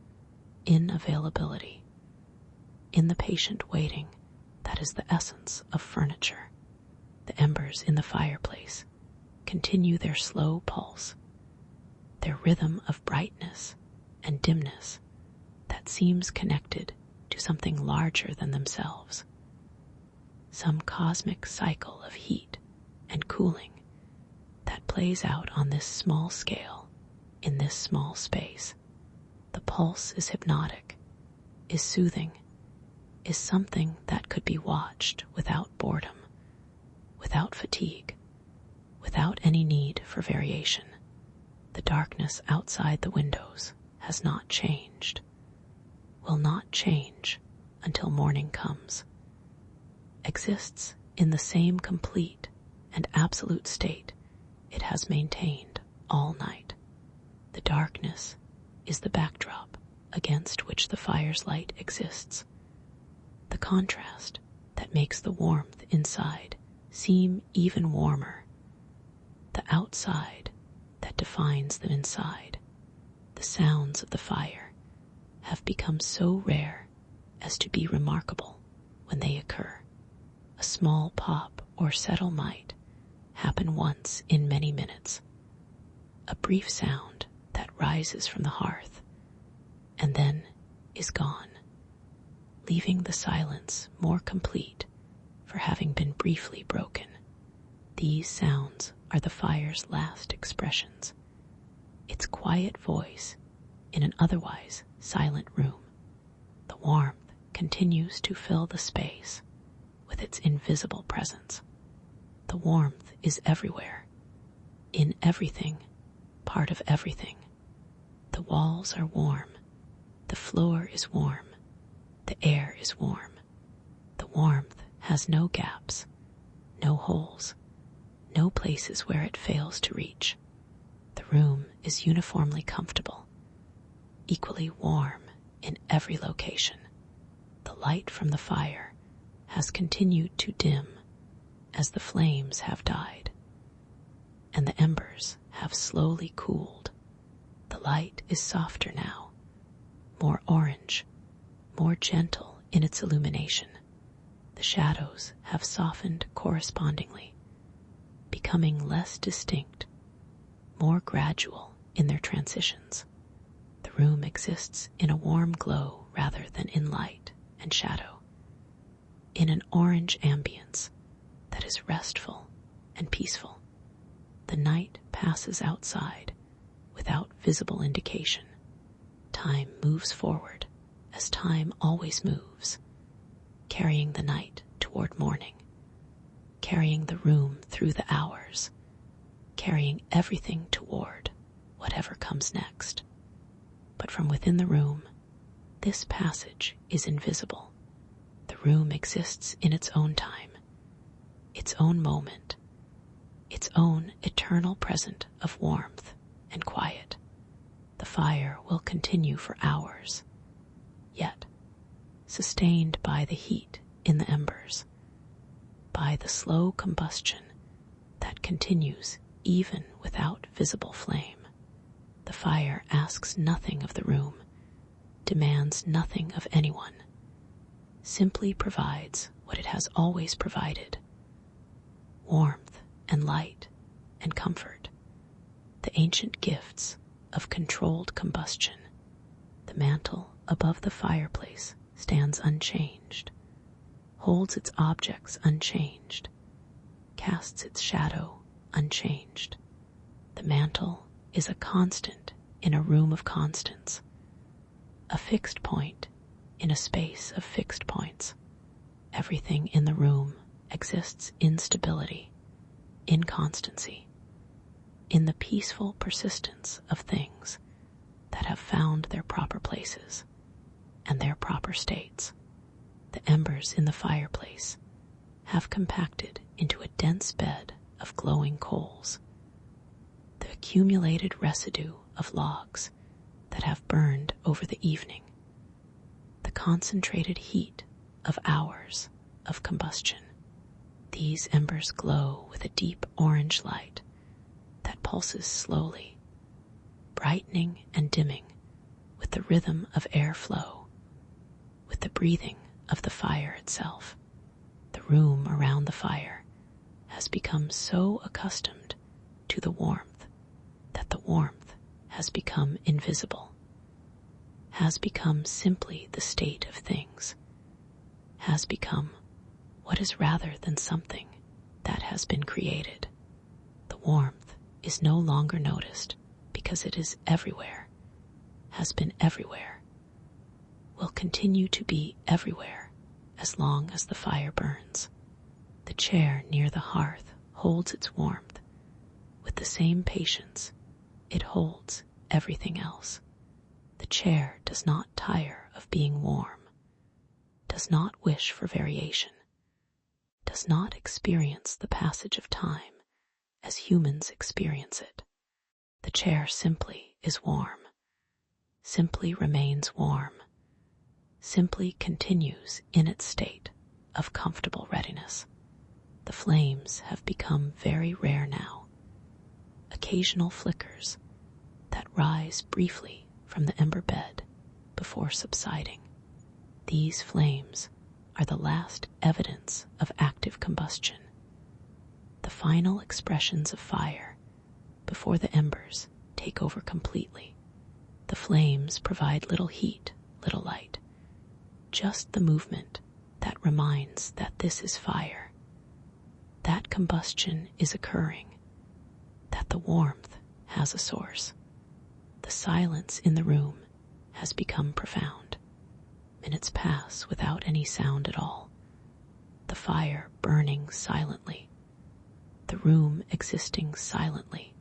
in availability, in the patient waiting that is the essence of furniture. The embers in the fireplace continue their slow pulse, their rhythm of brightness and dimness that seems connected to something larger than themselves, some cosmic cycle of heat and cooling that plays out on this small scale in this small space. The pulse is hypnotic, is soothing, is something that could be watched without boredom, without fatigue, without any need for variation. The darkness outside the windows has not changed, will not change until morning comes, exists in the same complete and absolute state it has maintained all night. The darkness is the backdrop against which the fire's light exists, the contrast that makes the warmth inside seem even warmer, the outside that defines the inside. The sounds of the fire have become so rare as to be remarkable when they occur. A small pop or settle might happen once in many minutes, a brief sound that rises from the hearth and then is gone, leaving the silence more complete for having been briefly broken. These sounds are the fire's last expressions, its quiet voice in an otherwise silent room. The warmth continues to fill the space with its invisible presence. The warmth is everywhere, in everything, part of everything. The walls are warm, the floor is warm, the air is warm. The warmth has no gaps, no holes, no places where it fails to reach. The room is uniformly comfortable, equally warm in every location. The light from the fire has continued to dim as the flames have died, and the embers have slowly cooled. The light is softer now, more orange, more gentle in its illumination. The shadows have softened correspondingly, becoming less distinct, more gradual in their transitions. The room exists in a warm glow rather than in light and shadow, in an orange ambience that is restful and peaceful. The night passes outside without visible indication. Time moves forward as time always moves, carrying the night toward morning, carrying the room through the hours, carrying everything toward whatever comes next. But from within the room, this passage is invisible. The room exists in its own time, its own moment, its own eternal present of warmth and quiet. The fire will continue for hours, yet, sustained by the heat in the embers, by the slow combustion that continues even without visible flame. The fire asks nothing of the room, demands nothing of anyone, simply provides what it has always provided: warmth and light and comfort, the ancient gifts of controlled combustion. The mantle above the fireplace stands unchanged, holds its objects unchanged, casts its shadow unchanged. The mantle is a constant in a room of constants, a fixed point in a space of fixed points. Everything in the room exists in stability, in constancy, in the peaceful persistence of things that have found their proper places and their proper states. The embers in the fireplace have compacted into a dense bed of glowing coals, the accumulated residue of logs that have burned over the evening, the concentrated heat of hours of combustion. These embers glow with a deep orange light that pulses slowly, brightening and dimming with the rhythm of airflow, with the breathing of the fire itself. The room around the fire has become so accustomed to the warmth that the warmth has become invisible, has become simply the state of things, has become what is rather than something that has been created. The warmth is no longer noticed because it is everywhere, has been everywhere, will continue to be everywhere as long as the fire burns. The chair near the hearth holds its warmth with the same patience, it holds everything else. The chair does not tire of being warm, does not wish for variation, does not experience the passage of time as humans experience it. The chair simply is warm, simply remains warm, simply continues in its state of comfortable readiness. The flames have become very rare now, occasional flickers that rise briefly from the ember bed before subsiding. These flames are the last evidence of active combustion, the final expressions of fire before the embers take over completely. The flames provide little heat, little light, just the movement that reminds that this is fire, that combustion is occurring, that the warmth has a source. The silence in the room has become profound. Minutes pass without any sound at all. The fire burning silently, the room existing silently,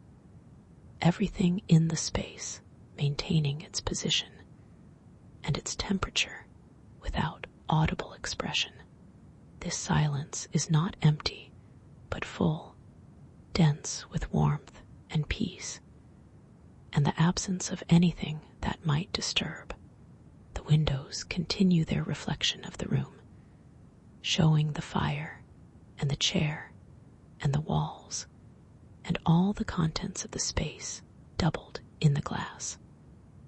everything in the space maintaining its position and its temperature without audible expression. This silence is not empty, but full, dense with warmth and peace, and the absence of anything that might disturb. The windows continue their reflection of the room, showing the fire and the chair and the walls and all the contents of the space doubled in the glass.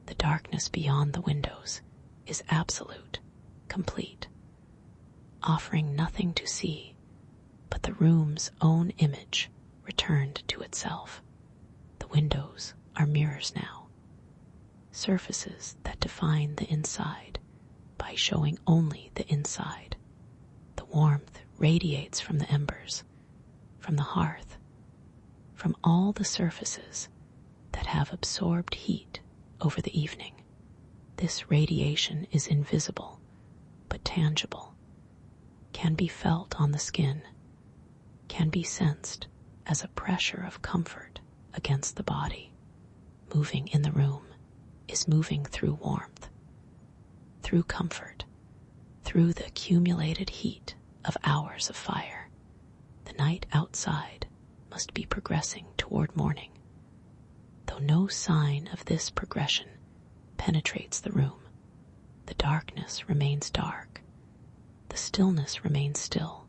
The darkness beyond the windows is absolute, complete, offering nothing to see but the room's own image returned to itself. The windows are mirrors now, surfaces that define the inside by showing only the inside. The warmth radiates from the embers, from the hearth, from all the surfaces that have absorbed heat over the evening. This radiation is invisible, but tangible, can be felt on the skin, can be sensed as a pressure of comfort against the body. Moving in the room is moving through warmth, through comfort, through the accumulated heat of hours of fire. The night outside must be progressing toward morning, though no sign of this progression penetrates the room. The darkness remains dark, the stillness remains still.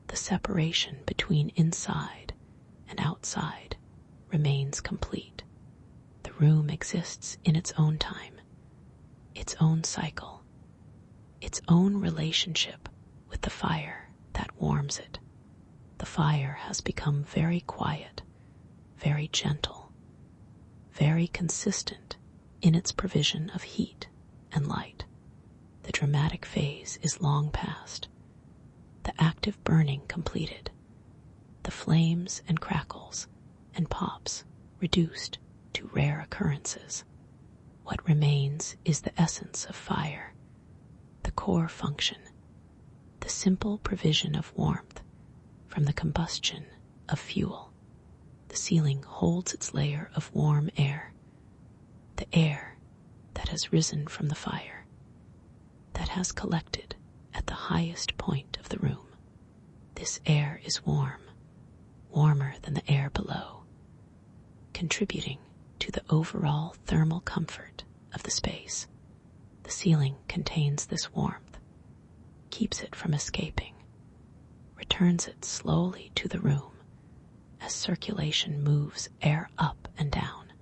The separation between inside and outside remains complete. The room exists in its own time, its own cycle, its own relationship with the fire that warms it. The fire has become very quiet, very gentle, very consistent in its provision of heat and light. The dramatic phase is long past, the active burning completed, the flames and crackles and pops reduced to rare occurrences. What remains is the essence of fire, the core function, the simple provision of warmth from the combustion of fuel. The ceiling holds its layer of warm air, the air that has risen from the fire, that has collected at the highest point of the room. This air is warm, warmer than the air below, contributing to the overall thermal comfort of the space. The ceiling contains this warmth, keeps it from escaping, returns it slowly to the room as circulation moves air up and down.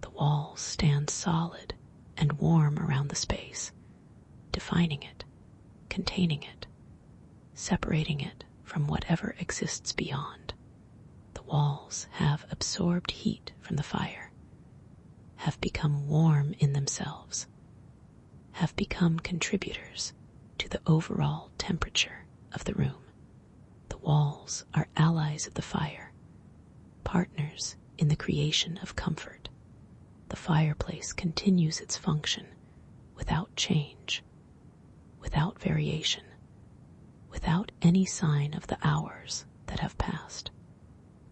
The walls stand solid and warm around the space, defining it, containing it, separating it from whatever exists beyond. The walls have absorbed heat from the fire, have become warm in themselves, have become contributors to the overall temperature of the room. The walls are allies of the fire, partners in the creation of comfort. The fireplace continues its function without change, without variation, without any sign of the hours that have passed.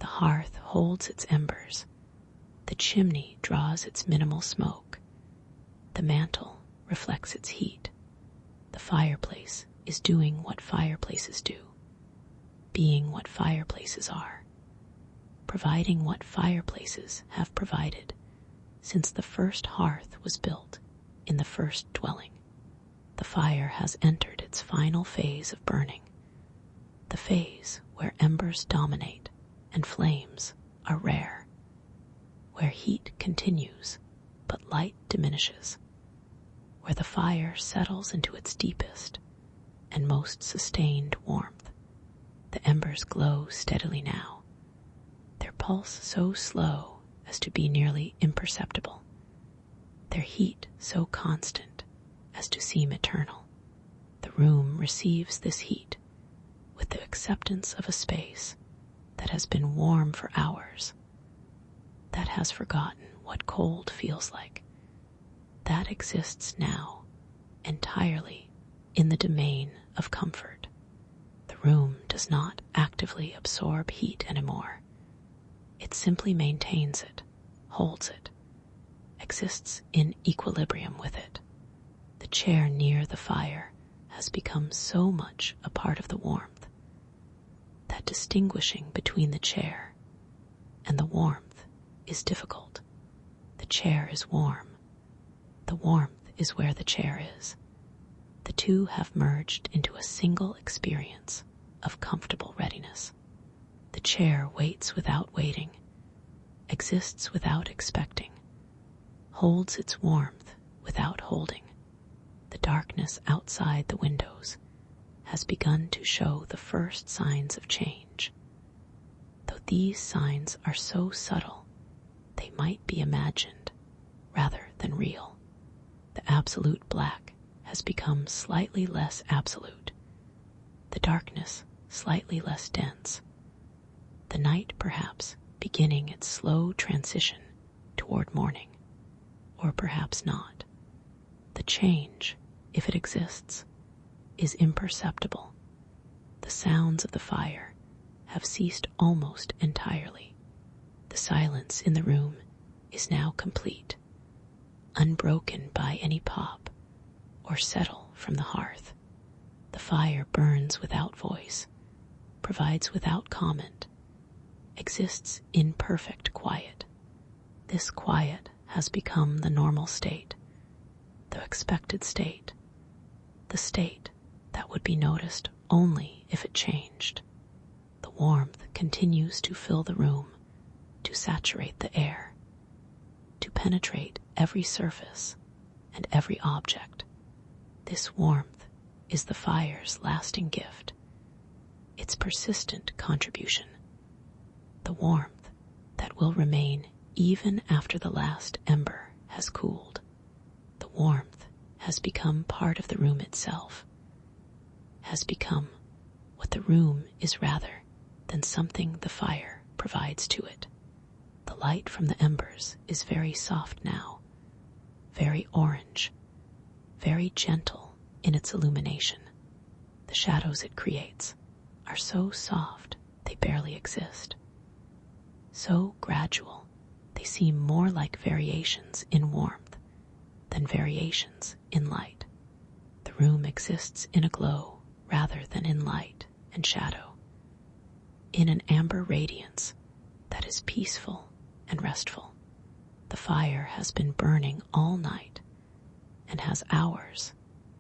The hearth holds its embers. The chimney draws its minimal smoke. The mantel reflects its heat. The fireplace is doing what fireplaces do, being what fireplaces are, providing what fireplaces have provided since the first hearth was built in the first dwelling. The fire has entered its final phase of burning, the phase where embers dominate and flames are rare, where heat continues but light diminishes, where the fire settles into its deepest and most sustained warmth. The embers glow steadily now, their pulse so slow as to be nearly imperceptible, their heat so constant as to seem eternal. The room receives this heat with the acceptance of a space that has been warm for hours, that has forgotten what cold feels like, that exists now entirely in the domain of comfort. The room does not actively absorb heat anymore. It simply maintains it, holds it, exists in equilibrium with it. The chair near the fire has become so much a part of the warmth that distinguishing between the chair and the warmth is difficult. The chair is warm. The warmth is where the chair is. The two have merged into a single experience of comfortable readiness. The chair waits without waiting, exists without expecting, holds its warmth without holding. The darkness outside the windows has begun to show the first signs of change. Though these signs are so subtle, they might be imagined rather than real. The absolute black has become slightly less absolute, the darkness slightly less dense, the night perhaps beginning its slow transition toward morning, or perhaps not. The change, if it exists, is imperceptible. The sounds of the fire have ceased almost entirely. The silence in the room is now complete, unbroken by any pop or settle from the hearth. The fire burns without voice, provides without comment, exists in perfect quiet. This quiet has become the normal state, the expected state, the state that would be noticed only if it changed. The warmth continues to fill the room, to saturate the air, to penetrate every surface and every object. This warmth is the fire's lasting gift, its persistent contribution, the warmth that will remain even after the last ember has cooled. The warmth has become part of the room itself, has become what the room is rather than something the fire provides to it. The light from the embers is very soft now, very orange, very gentle in its illumination. The shadows it creates are so soft they barely exist, so gradual they seem more like variations in warmth than variations in light. The room exists in a glow rather than in light and shadow, in an amber radiance that is peaceful and restful. The fire has been burning all night and has hours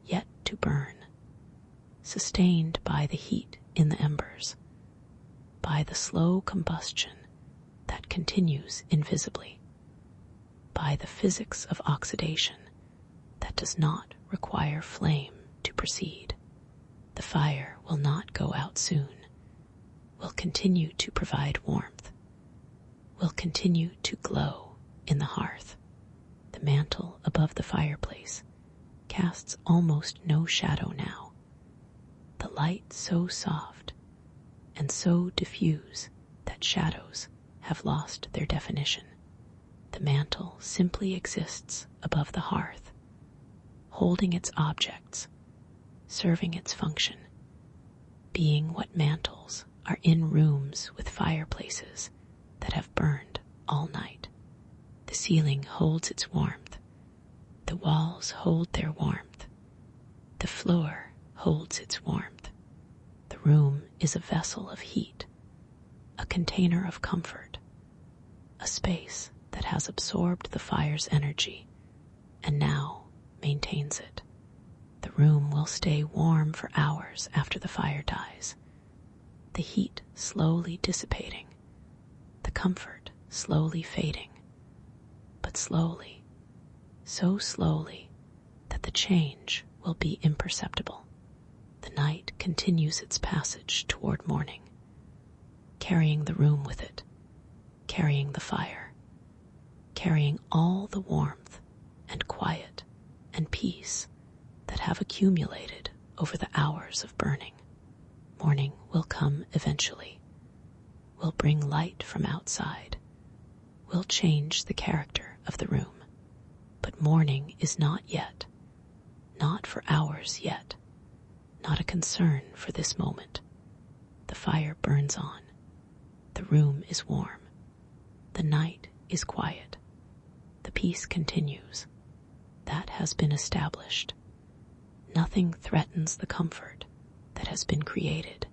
yet to burn, sustained by the heat in the embers, by the slow combustion that continues invisibly, by the physics of oxidation that does not require flame to proceed. The fire will not go out soon, will continue to provide warmth, will continue to glow in the hearth. The mantel above the fireplace casts almost no shadow now, the light so soft and so diffuse that shadows have lost their definition. The mantel simply exists above the hearth, holding its objects, serving its function, being what mantles are in rooms with fireplaces that have burned all night. The ceiling holds its warmth. The walls hold their warmth. The floor holds its warmth. The room is a vessel of heat, a container of comfort, a space that has absorbed the fire's energy and now maintains it. The room will stay warm for hours after the fire dies, the heat slowly dissipating, the comfort slowly fading, but slowly, so slowly that the change will be imperceptible. The night continues its passage toward morning, carrying the room with it, carrying the fire, carrying all the warmth and quiet and peace that have accumulated over the hours of burning. Morning will come eventually, will bring light from outside, will change the character of the room. But morning is not yet, not for hours yet, not a concern for this moment. The fire burns on. The room is warm. The night is quiet. The peace continues. That has been established. Nothing threatens the comfort that has been created.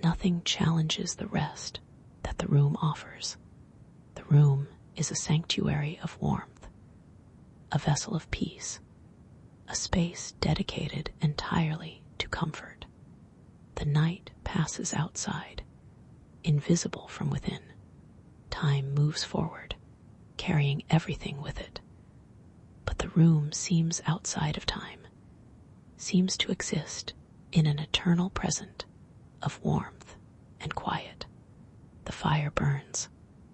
Nothing challenges the rest that the room offers. The room is a sanctuary of warmth, a vessel of peace, a space dedicated entirely to comfort. The night passes outside, invisible from within. Time moves forward, carrying everything with it. But the room seems outside of time, seems to exist in an eternal present of warmth and quiet. The fire burns,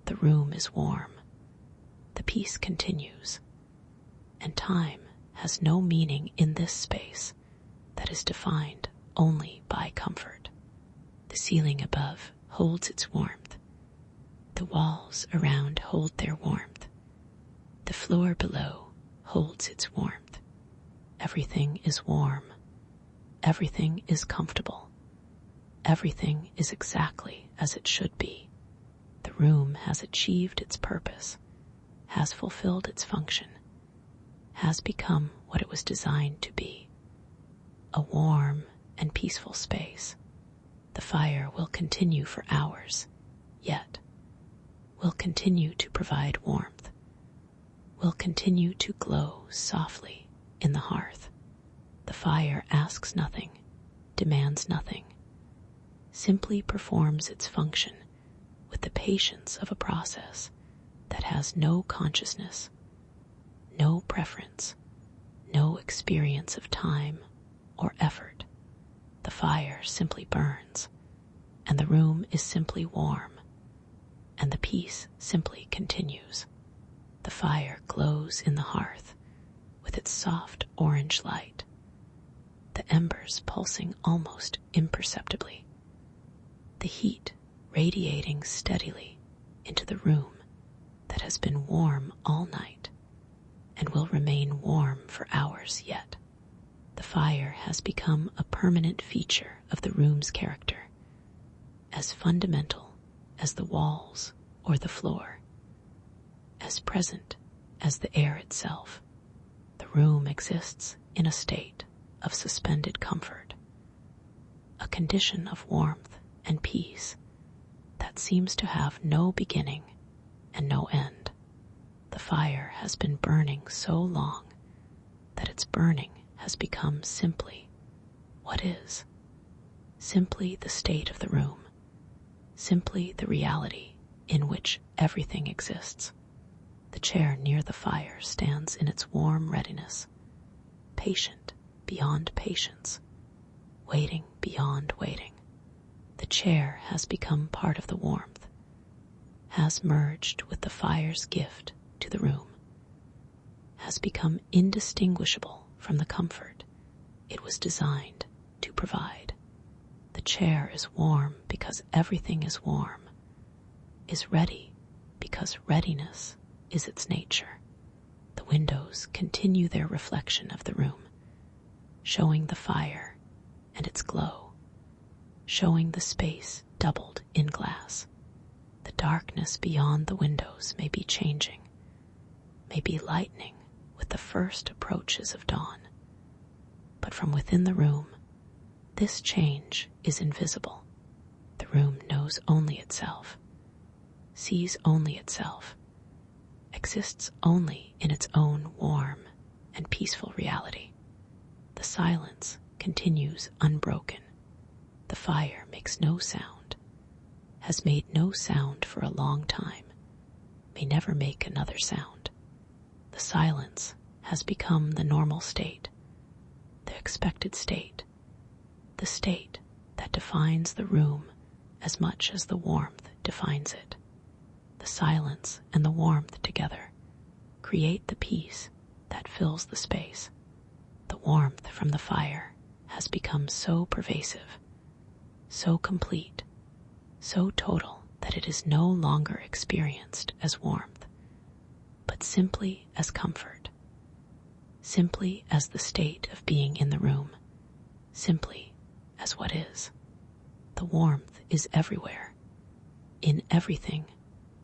the room is warm, the peace continues, and time has no meaning in this space that is defined only by comfort. The ceiling above holds its warmth. The walls around hold their warmth. The floor below holds its warmth. Everything is warm. Everything is comfortable. Everything is exactly as it should be. The room has achieved its purpose, has fulfilled its function, has become what it was designed to be, a warm and peaceful space. The fire will continue for hours, yet will continue to provide warmth, will continue to glow softly in the hearth. The fire asks nothing, demands nothing, simply performs its function with the patience of a process that has no consciousness, no preference, no experience of time or effort. The fire simply burns, and the room is simply warm, and the peace simply continues. The fire glows in the hearth with its soft orange light, the embers pulsing almost imperceptibly, the heat radiating steadily into the room that has been warm all night and will remain warm for hours yet. The fire has become a permanent feature of the room's character, as fundamental as the walls or the floor, as present as the air itself. The room exists in a state of suspended comfort, a condition of warmth and peace that seems to have no beginning and no end. The fire has been burning so long that its burning has become simply what is, simply the state of the room, simply the reality in which everything exists. The chair near the fire stands in its warm readiness, patient beyond patience, waiting beyond waiting. The chair has become part of the warmth, has merged with the fire's gift to the room, has become indistinguishable from the comfort it was designed to provide. The chair is warm because everything is warm, is ready because readiness is its nature. The windows continue their reflection of the room, showing the fire and its glow. showing the space doubled in glass. The darkness beyond the windows may be changing, may be lightening with the first approaches of dawn. But from within the room, this change is invisible. The room knows only itself, sees only itself, exists only in its own warm and peaceful reality. The silence continues unbroken. The fire makes no sound, has made no sound for a long time, may never make another sound. The silence has become the normal state, the expected state, the state that defines the room as much as the warmth defines it. The silence and the warmth together create the peace that fills the space. The warmth from the fire has become so pervasive, so complete, so total that it is no longer experienced as warmth, but simply as comfort, simply as the state of being in the room, simply as what is. The warmth is everywhere, in everything,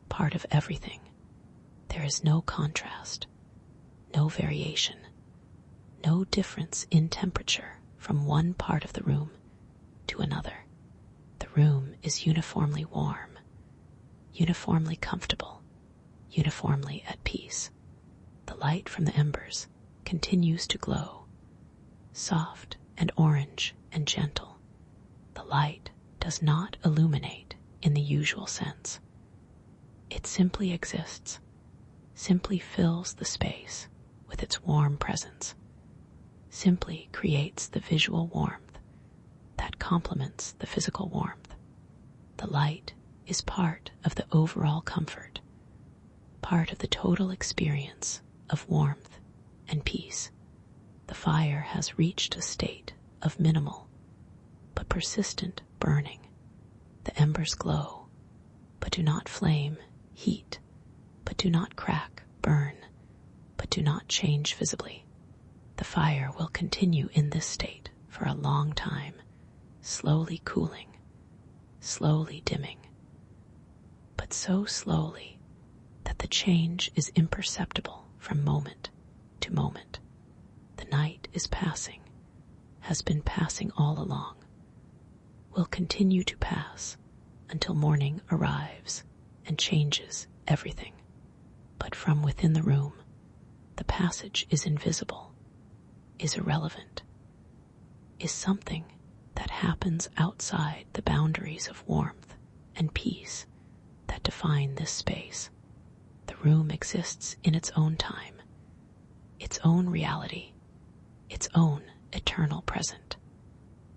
part of everything. There is no contrast, no variation, no difference in temperature from one part of the room to another. The room is uniformly warm, uniformly comfortable, uniformly at peace. The light from the embers continues to glow, soft and orange and gentle. The light does not illuminate in the usual sense. It simply exists, simply fills the space with its warm presence, simply creates the visual warmth that complements the physical warmth. The light is part of the overall comfort, part of the total experience of warmth and peace. The fire has reached a state of minimal but persistent burning. The embers glow, but do not flame, heat, but do not crack, burn, but do not change visibly. The fire will continue in this state for a long time, slowly cooling, slowly dimming, but so slowly that the change is imperceptible from moment to moment. The night is passing, has been passing all along, will continue to pass until morning arrives and changes everything. But from within the room, the passage is invisible, is irrelevant, is something that happens outside the boundaries of warmth and peace that define this space. The room exists in its own time, its own reality, its own eternal present.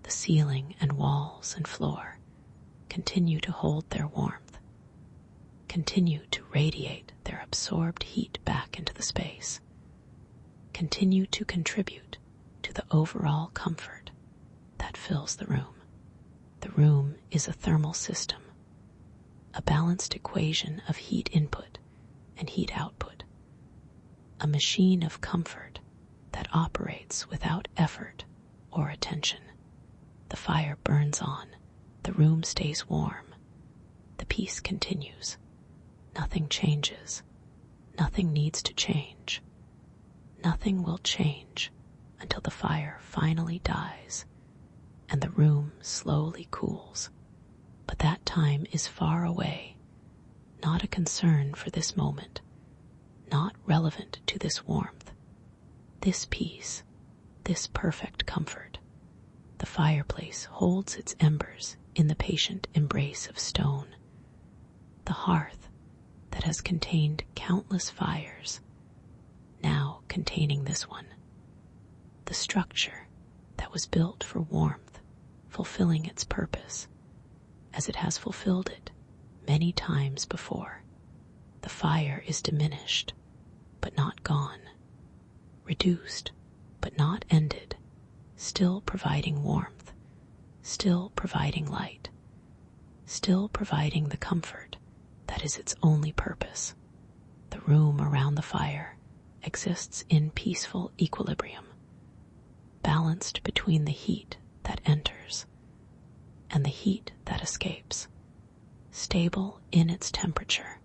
The ceiling and walls and floor continue to hold their warmth, continue to radiate their absorbed heat back into the space, continue to contribute to the overall comfort that fills the room. The room is a thermal system, a balanced equation of heat input and heat output, a machine of comfort that operates without effort or attention. The fire burns on, the room stays warm, the peace continues. Nothing changes, nothing needs to change. Nothing will change until the fire finally dies and the room slowly cools. But that time is far away, not a concern for this moment, not relevant to this warmth, this peace, this perfect comfort. The fireplace holds its embers in the patient embrace of stone. The hearth that has contained countless fires, now containing this one. The structure that was built for warmth, fulfilling its purpose, as it has fulfilled it many times before. The fire is diminished, but not gone, reduced, but not ended, still providing warmth, still providing light, still providing the comfort that is its only purpose. The room around the fire exists in peaceful equilibrium, balanced between the heat that enters and the heat that escapes, stable in its temperature,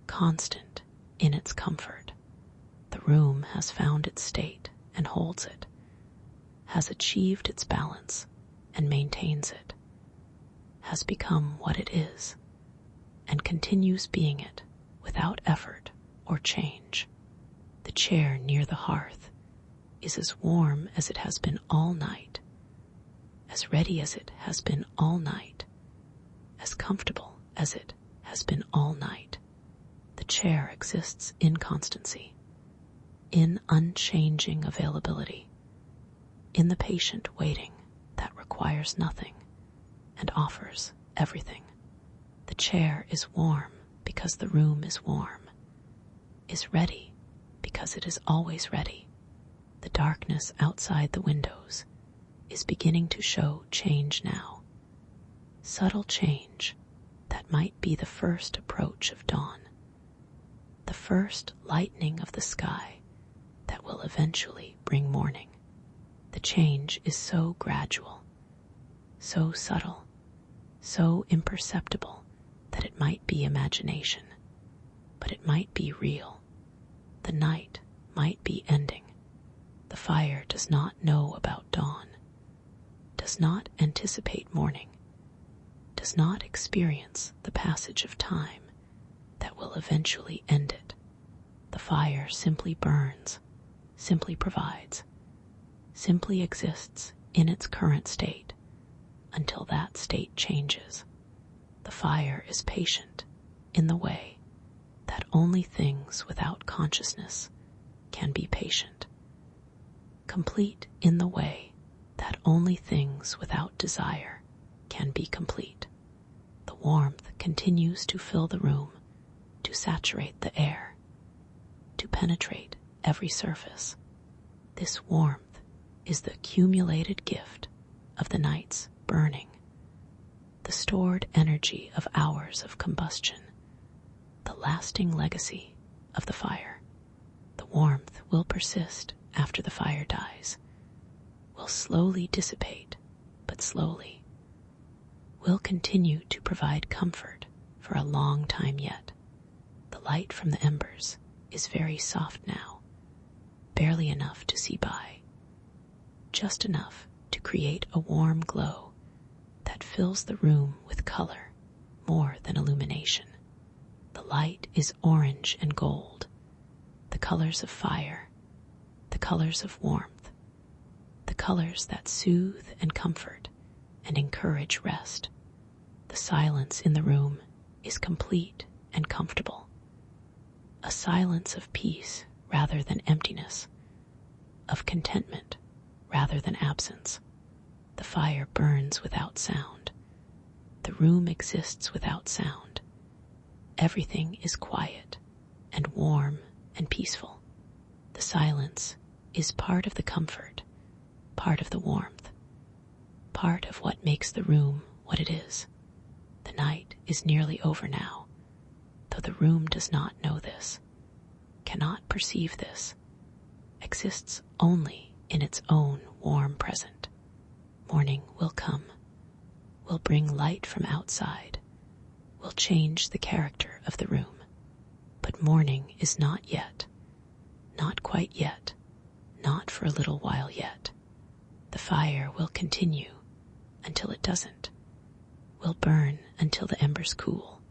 constant in its comfort. The room has found its state and holds it, has achieved its balance and maintains it, has become what it is, and continues being it without effort or change. The chair near the hearth is as warm as it has been all night, as ready as it has been all night, as comfortable as it has been all night. The chair exists in constancy, in unchanging availability, in the patient waiting that requires nothing and offers everything. The chair is warm because the room is warm, is ready because it is always ready. The darkness outside the windows is beginning to show change now, subtle change that might be the first approach of dawn, the first lightening of the sky that will eventually bring morning. The change is so gradual, so subtle, so imperceptible that it might be imagination, but it might be real. The night might be ending. The fire does not know about dawn, does not anticipate morning, does not experience the passage of time that will eventually end it. The fire simply burns, simply provides, simply exists in its current state until that state changes. The fire is patient in the way that only things without consciousness can be patient, complete in the way that only things without desire can be complete. The warmth continues to fill the room, to saturate the air, to penetrate every surface. This warmth is the accumulated gift of the night's burning, the stored energy of hours of combustion, the lasting legacy of the fire. The warmth will persist after the fire dies, will slowly dissipate, but slowly, will continue to provide comfort for a long time yet. The light from the embers is very soft now, barely enough to see by, just enough to create a warm glow that fills the room with color more than illumination. The light is orange and gold, the colors of fire, the colors of warmth, the colors that soothe and comfort and encourage rest. The silence in the room is complete and comfortable, a silence of peace rather than emptiness, of contentment rather than absence. The fire burns without sound. The room exists without sound. Everything is quiet and warm and peaceful. The silence is part of the comfort, part of the warmth, part of what makes the room what it is. The night is nearly over now, though the room does not know this, cannot perceive this, exists only in its own warm present. Morning will come, will bring light from outside, will change the character of the room. But morning is not yet, not quite yet, not for a little while yet. The fire will continue until it doesn't, will burn until the embers cool,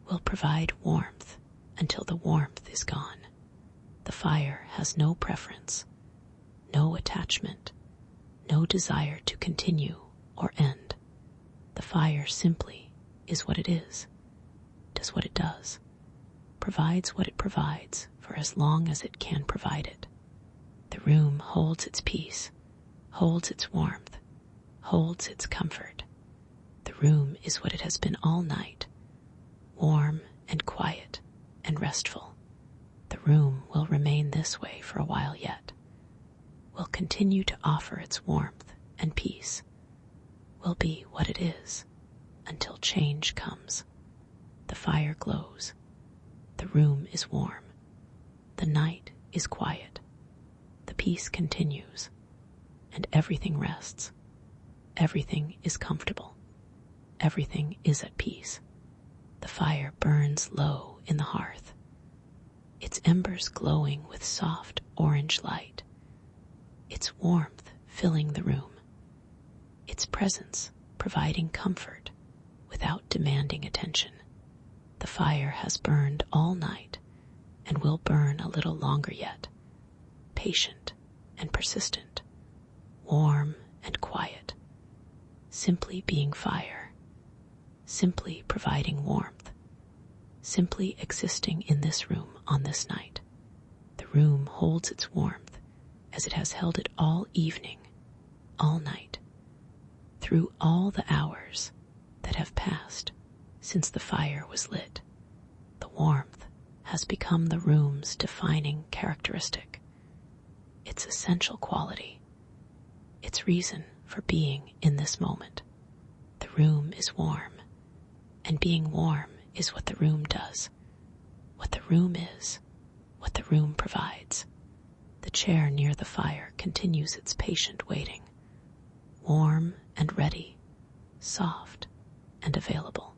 will provide warmth until the warmth is gone. The fire has no preference, no attachment, no desire to continue or end. The fire simply is what it is, does what it does, provides what it provides for as long as it can provide it. The room holds its peace, holds its warmth, holds its comfort. The room is what it has been all night, warm and quiet and restful. The room will remain this way for a while yet, will continue to offer its warmth and peace, will be what it is until change comes. The fire glows, the room is warm, the night is quiet, the peace continues, and everything rests. everything is comfortable. Everything is at peace. The fire burns low in the hearth, its embers glowing with soft orange light, its warmth filling the room, its presence providing comfort without demanding attention. The fire has burned all night and will burn a little longer yet, patient and persistent, warm and quiet, simply being fire, simply providing warmth, simply existing in this room on this night. The room holds its warmth as it has held it all evening, all night, through all the hours that have passed since the fire was lit. The warmth has become the room's defining characteristic, its essential quality, its reason for being in this moment. The room is warm, and being warm is what the room does, what the room is, what the room provides. The chair near the fire continues its patient waiting, warm and ready, soft and available.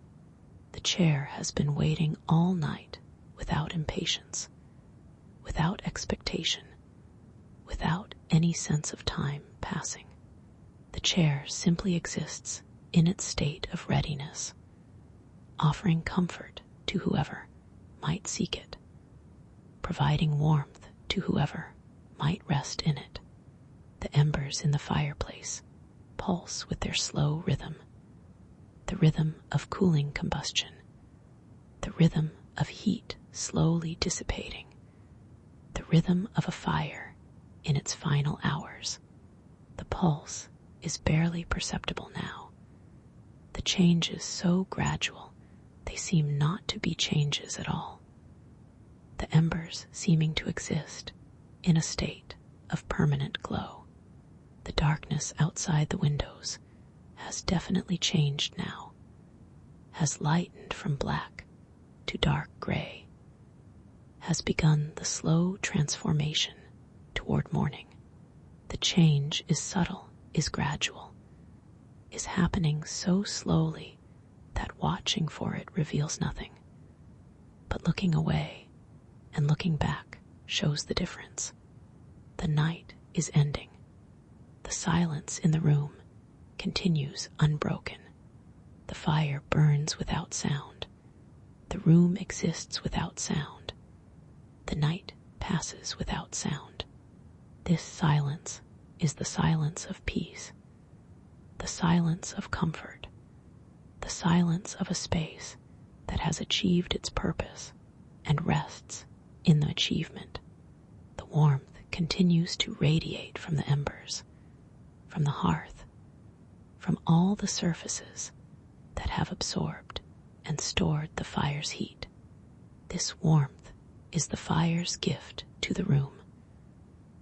The chair has been waiting all night without impatience, without expectation, without any sense of time passing. The chair simply exists in its state of readiness, offering comfort to whoever might seek it, providing warmth to whoever might rest in it. The embers in the fireplace pulse with their slow rhythm, the rhythm of cooling combustion, the rhythm of heat slowly dissipating, the rhythm of a fire in its final hours. The pulse is barely perceptible now. The changes so gradual, they seem not to be changes at all. The embers seeming to exist in a state of permanent glow. The darkness outside the windows has definitely changed now, has lightened from black to dark gray, has begun the slow transformation toward morning. The change is subtle, is gradual, is happening so slowly that watching for it reveals nothing. But looking away and looking back shows the difference. The night is ending. The silence in the room continues unbroken. The fire burns without sound. The room exists without sound. The night passes without sound. This silence is the silence of peace, the silence of comfort, the silence of a space that has achieved its purpose and rests in the achievement. The warmth continues to radiate from the embers, from the hearth, from all the surfaces that have absorbed and stored the fire's heat. This warmth is the fire's gift to the room,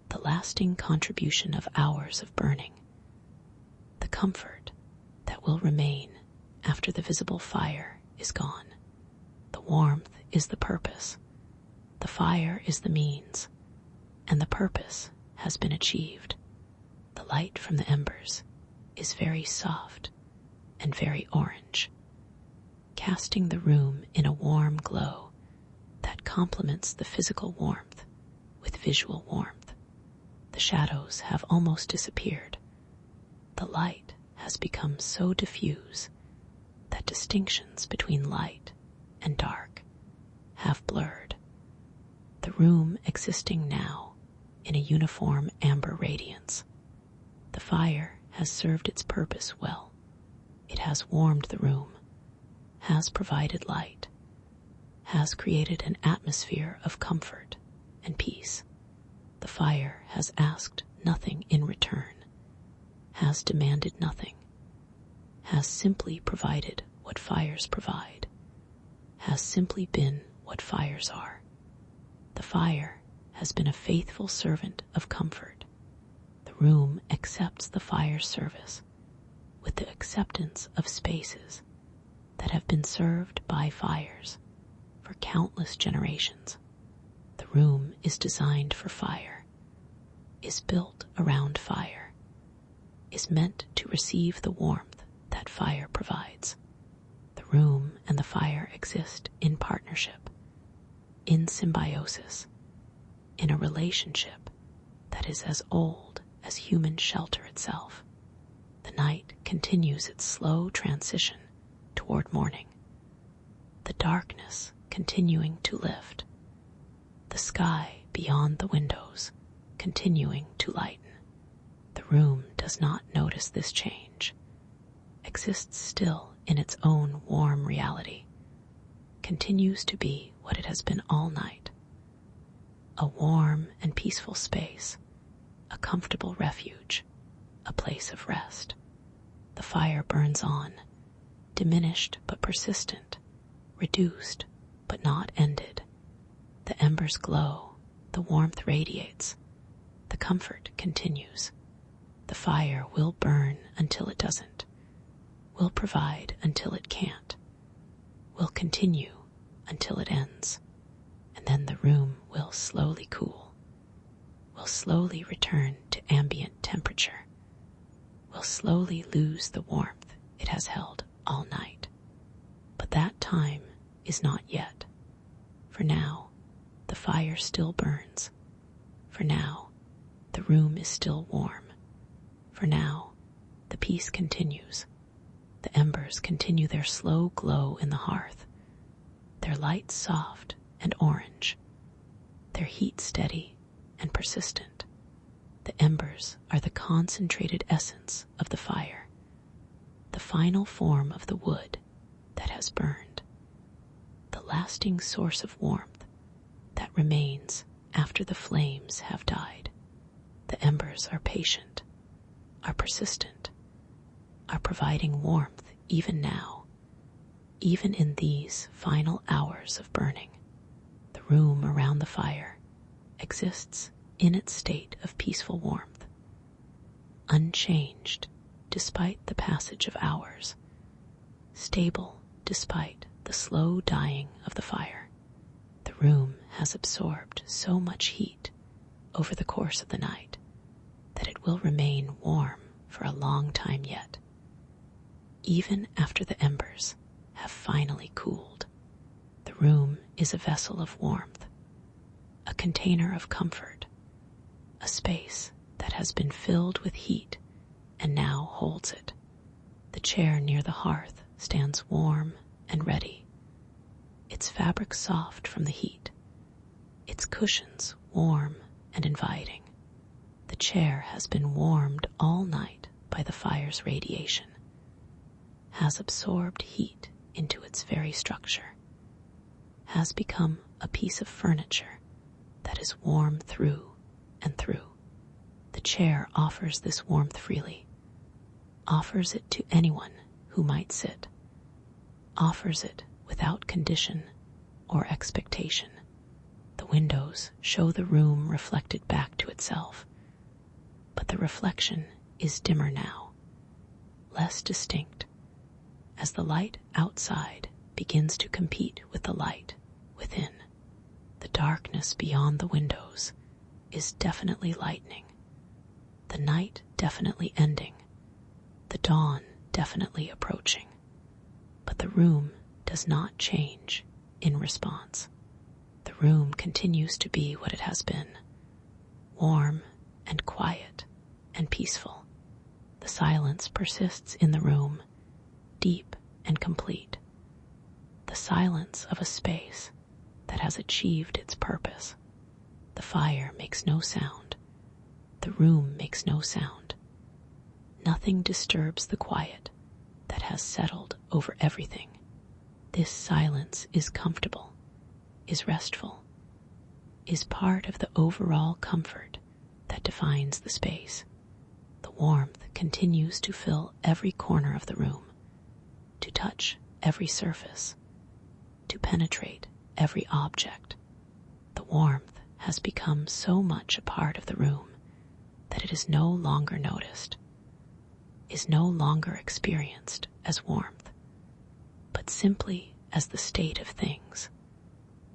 the lasting contribution of hours of burning, the comfort that will remain after the visible fire is gone. The warmth is the purpose, the fire is the means, and the purpose has been achieved. The light from the embers is very soft and very orange, casting the room in a warm glow that complements the physical warmth with visual warmth. The shadows have almost disappeared. The light has become so diffuse that distinctions between light and dark have blurred. The room existing now in a uniform amber radiance. The fire has served its purpose well. It has warmed the room, has provided light, has created an atmosphere of comfort and peace. The fire has asked nothing in return, has demanded nothing, has simply provided what fires provide, has simply been what fires are. The fire has been a faithful servant of comfort. The room accepts the fire's service with the acceptance of spaces that have been served by fires for countless generations. The room is designed for fire, is built around fire, is meant to receive the warmth that fire provides. The room and the fire exist in partnership, in symbiosis, in a relationship that is as old as human shelter itself. The night continues its slow transition toward morning, the darkness continuing to lift, the sky beyond the windows continuing to lighten. The room does not notice this change, exists still in its own warm reality, continues to be what it has been all night, a warm and peaceful space, a comfortable refuge, a place of rest. The fire burns on, diminished but persistent, reduced but not ended. The embers glow, the warmth radiates, the comfort continues. The fire will burn until it doesn't, will provide until it can't, will continue until it ends, and then the room will slowly cool, will slowly return to ambient temperature, will slowly lose the warmth it has held all night. But that time is not yet. For now, the fire still burns. For now, the room is still warm. For now, the peace continues. The embers continue their slow glow in the hearth, their light soft and orange, their heat steady and persistent. The embers are the concentrated essence of the fire, the final form of the wood that has burned, the lasting source of warmth that remains after the flames have died. The embers are patient, are persistent, are providing warmth even now, even in these final hours of burning. The room around the fire exists in its state of peaceful warmth, unchanged despite the passage of hours, stable despite the slow dying of the fire. The room has absorbed so much heat over the course of the night that it will remain warm for a long time yet, even after the embers have finally cooled. The room is a vessel of warmth, a container of comfort, a space that has been filled with heat and now holds it. The chair near the hearth stands warm and ready, its fabric soft from the heat, its cushions warm and inviting. The chair has been warmed all night by the fire's radiation, has absorbed heat into its very structure, has become a piece of furniture that is warm through and through. The chair offers this warmth freely, offers it to anyone who might sit, offers it without condition or expectation. The windows show the room reflected back to itself, but the reflection is dimmer now, less distinct, as the light outside begins to compete with the light within. The darkness beyond the windows is definitely lightening, the night definitely ending, the dawn definitely approaching. But the room does not change in response. The room continues to be what it has been, warm and quiet and peaceful. The silence persists in the room, deep and complete. The silence of a space that has achieved its purpose. The fire makes no sound. The room makes no sound. Nothing disturbs the quiet that has settled over everything. This silence is comfortable, is restful, is part of the overall comfort that defines the space. The warmth continues to fill every corner of the room, to touch every surface, to penetrate every object. The warmth has become so much a part of the room that it is no longer noticed, is no longer experienced as warmth, but simply as the state of things,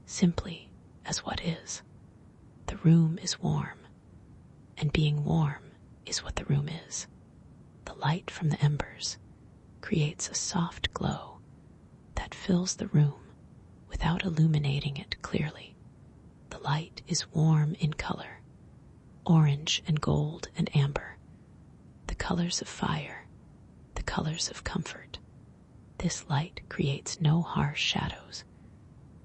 simply as what is. The room is warm, and being warm is what the room is. The light from the embers creates a soft glow that fills the room without illuminating it clearly. The light is warm in color, orange and gold and amber, the colors of fire, the colors of comfort. This light creates no harsh shadows,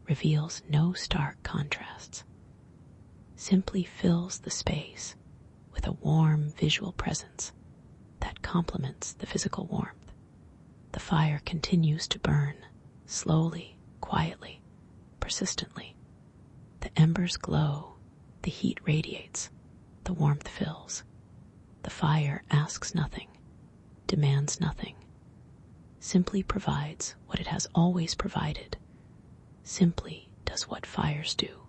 reveals no stark contrasts, simply fills the space with a warm visual presence that complements the physical warmth. The fire continues to burn, slowly, quietly, persistently. The embers glow, the heat radiates, the warmth fills. The fire asks nothing, demands nothing, simply provides what it has always provided, simply does what fires do.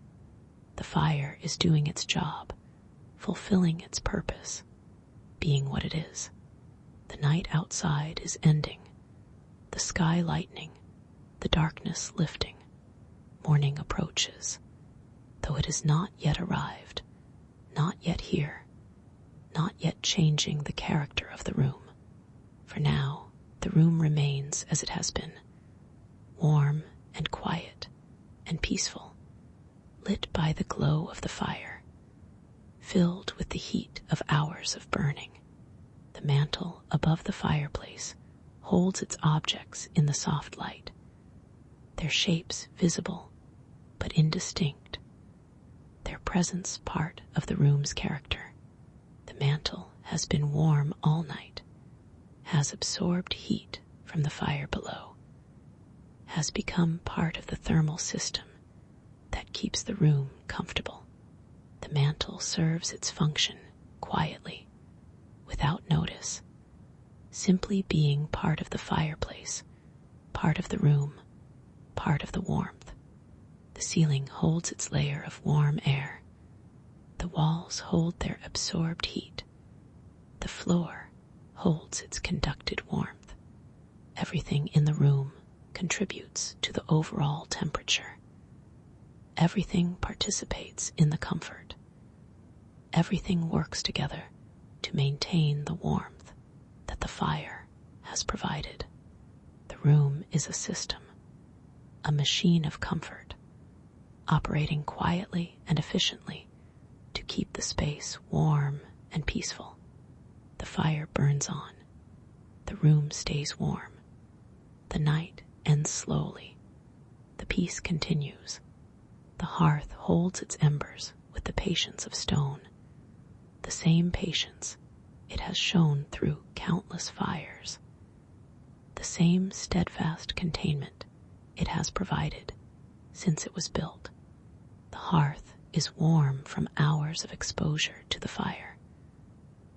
The fire is doing its job, fulfilling its purpose, being what it is. The night outside is ending, the sky lightening, the darkness lifting. Morning approaches, though it has not yet arrived, not yet here, not yet changing the character of the room. For now, the room remains as it has been, warm and quiet and peaceful, lit by the glow of the fire, filled with the heat of hours of burning. The mantel above the fireplace holds its objects in the soft light, their shapes visible but indistinct, their presence part of the room's character. The mantel has been warm all night, has absorbed heat from the fire below, has become part of the thermal system that keeps the room comfortable. The mantel serves its function quietly, without notice, simply being part of the fireplace, part of the room, part of the warmth. The ceiling holds its layer of warm air. The walls hold their absorbed heat. The floor holds its conducted warmth. Everything in the room contributes to the overall temperature. Everything participates in the comfort. Everything works together to maintain the warmth that the fire has provided. The room is a system, a machine of comfort, operating quietly and efficiently to keep the space warm and peaceful. The fire burns on. The room stays warm. The night ends slowly. The peace continues. The hearth holds its embers with the patience of stone, the same patience it has shown through countless fires, the same steadfast containment it has provided since it was built. The hearth is warm from hours of exposure to the fire,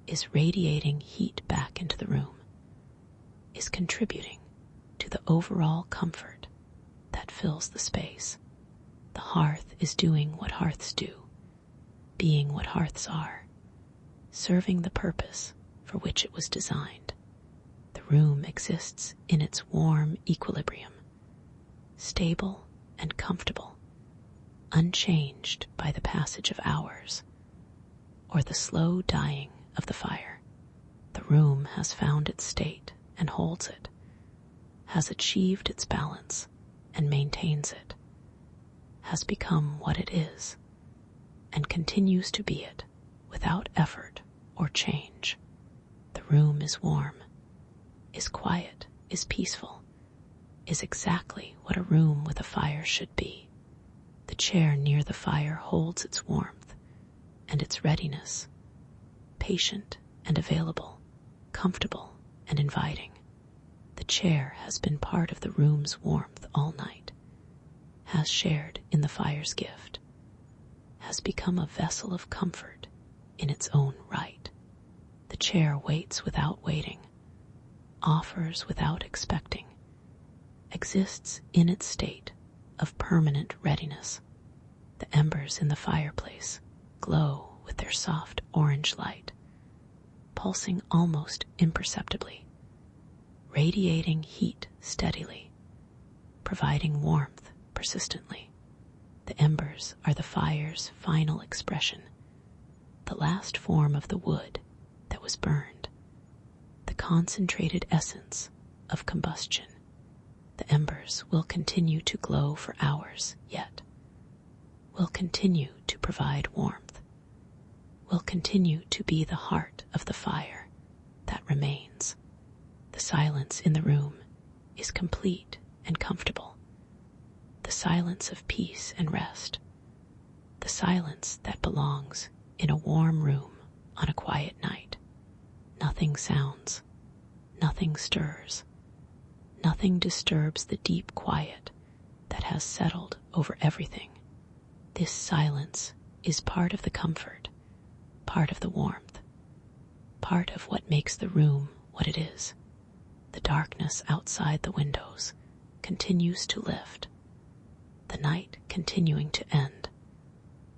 is radiating heat back into the room, is contributing to the overall comfort that fills the space. The hearth is doing what hearths do, being what hearths are, serving the purpose for which it was designed. The room exists in its warm equilibrium, stable and comfortable, unchanged by the passage of hours or the slow dying of the fire. The room has found its state and holds it, has achieved its balance and maintains it, has become what it is, and continues to be it without effort or change. The room is warm, is quiet, is peaceful, is exactly what a room with a fire should be. The chair near the fire holds its warmth and its readiness, patient and available, comfortable and inviting. The chair has been part of the room's warmth all night, has shared in the fire's gift, has become a vessel of comfort in its own right. The chair waits without waiting, offers without expecting, exists in its state of permanent readiness. The embers in the fireplace glow with their soft orange light, pulsing almost imperceptibly, radiating heat steadily, providing warmth persistently. The embers are the fire's final expression, the last form of the wood that was burned, the concentrated essence of combustion. The embers will continue to glow for hours yet, will continue to provide warmth, will continue to be the heart of the fire that remains. The silence in the room is complete and comfortable, the silence of peace and rest, the silence that belongs in a warm room on a quiet night. Nothing sounds, nothing stirs, nothing disturbs the deep quiet that has settled over everything. This silence is part of the comfort, part of the warmth, part of what makes the room what it is. The darkness outside the windows continues to lift, the night continuing to end,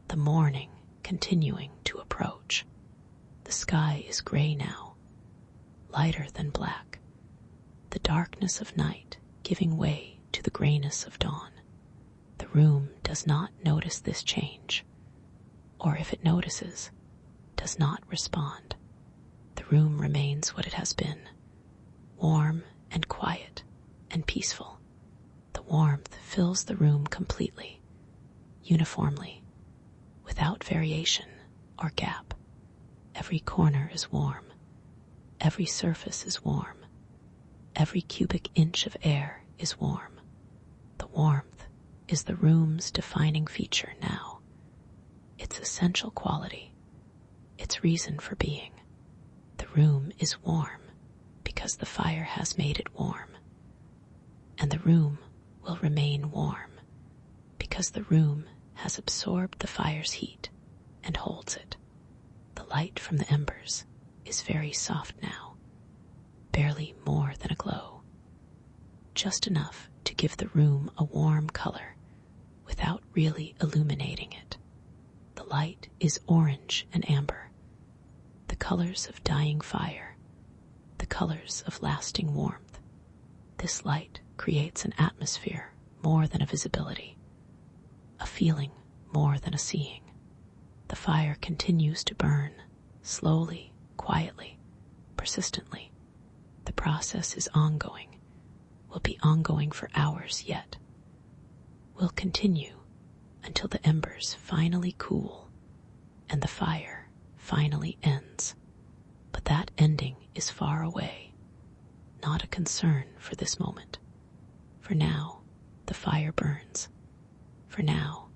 the morning continuing to approach. The sky is gray now, lighter than black, the darkness of night giving way to the grayness of dawn. The room does not notice this change, or if it notices, does not respond. The room remains what it has been, warm and quiet and peaceful. The warmth fills the room completely, uniformly, without variation or gap. Every corner is warm, every surface is warm, every cubic inch of air is warm. The warmth is the room's defining feature now, its essential quality, its reason for being. The room is warm because the fire has made it warm, and the room will remain warm because the room has absorbed the fire's heat and holds it. The light from the embers is very soft now, barely more than a glow, just enough to give the room a warm color without really illuminating it. The light is orange and amber, the colors of dying fire, the colors of lasting warmth. This light creates an atmosphere more than a visibility, a feeling more than a seeing. The fire continues to burn, slowly, quietly, persistently. The process is ongoing, will be ongoing for hours yet, will continue until the embers finally cool and the fire finally ends. But that ending is far away, not a concern for this moment. For now, the fire burns. For now,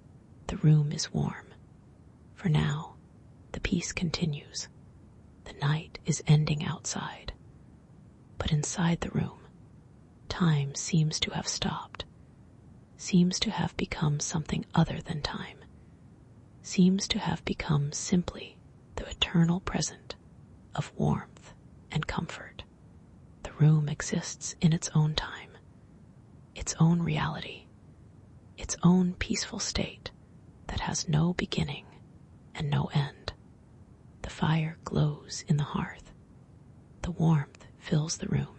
the room is warm. For now, the peace continues. The night is ending outside. But inside the room, time seems to have stopped, seems to have become something other than time, seems to have become simply the eternal present of warmth and comfort. The room exists in its own time, its own reality, its own peaceful state that has no beginning and no end. The fire glows in the hearth. The warmth fills the room.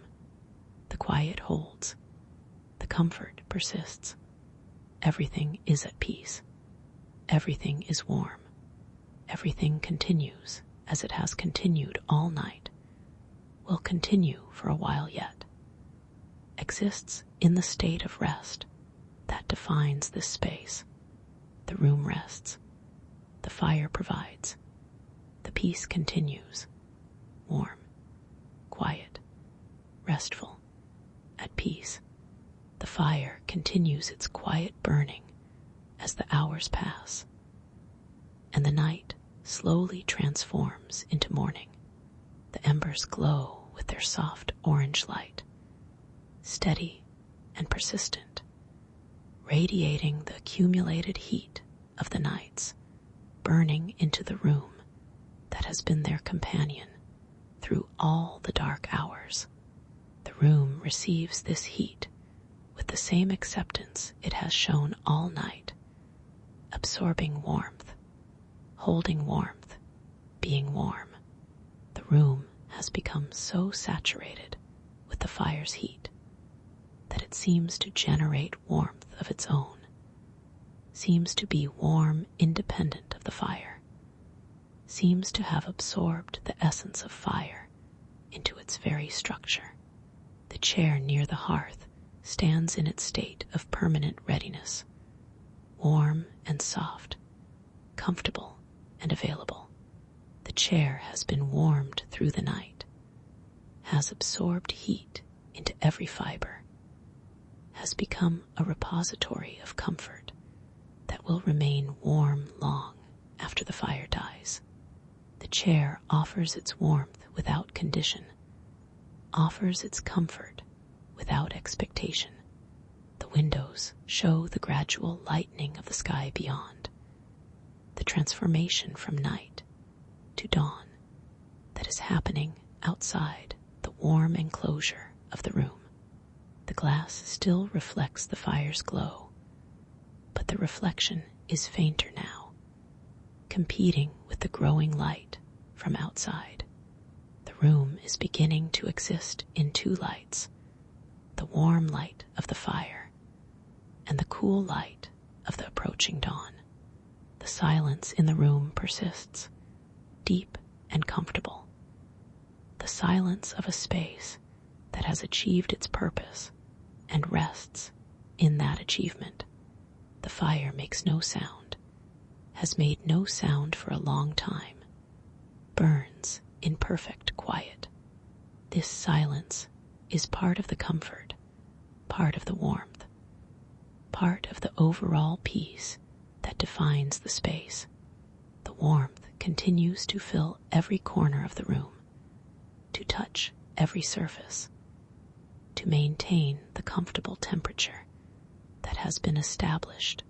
The quiet holds. The comfort persists. Everything is at peace. Everything is warm. Everything continues as it has continued all night, will continue for a while yet, exists in the state of rest that defines this space. The room rests. The fire provides. The peace continues, warm, quiet, restful, at peace. The fire continues its quiet burning as the hours pass, and the night slowly transforms into morning. The embers glow with their soft orange light, steady and persistent, radiating the accumulated heat of the nights, burning into the room that has been their companion through all the dark hours. The room receives this heat with the same acceptance it has shown all night, absorbing warmth, holding warmth, being warm. The room has become so saturated with the fire's heat that it seems to generate warmth of its own, seems to be warm independent of the fire, seems to have absorbed the essence of fire into its very structure. The chair near the hearth stands in its state of permanent readiness, warm and soft, comfortable and available. The chair has been warmed through the night, has absorbed heat into every fiber, has become a repository of comfort that will remain warm long after the fire dies. The chair offers its warmth without condition, offers its comfort without expectation. The windows show the gradual lightening of the sky beyond, the transformation from night to dawn that is happening outside the warm enclosure of the room. The glass still reflects the fire's glow, but the reflection is fainter now, competing with the growing light from outside. The room is beginning to exist in two lights, the warm light of the fire and the cool light of the approaching dawn. The silence in the room persists, deep and comfortable. The silence of a space that has achieved its purpose and rests in that achievement. The fire makes no sound, has made no sound for a long time, burns in perfect quiet. This silence is part of the comfort, part of the warmth, part of the overall peace that defines the space. The warmth continues to fill every corner of the room, to touch every surface, to maintain the comfortable temperature that has been established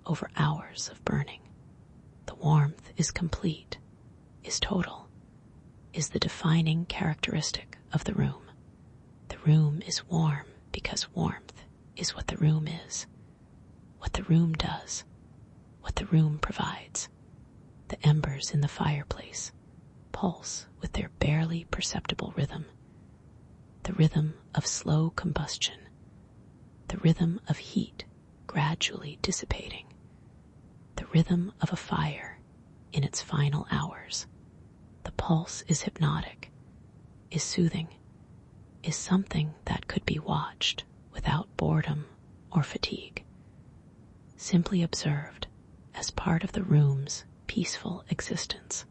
over hours of burning. The warmth is complete, is total, is the defining characteristic of the room. The room is warm because warmth is what the room is, what the room does, what the room provides. The embers in the fireplace pulse with their barely perceptible rhythm, the rhythm of slow combustion, the rhythm of heat gradually dissipating, the rhythm of a fire in its final hours. The pulse is hypnotic, is soothing, is something that could be watched without boredom or fatigue, simply observed as part of the room's peaceful existence.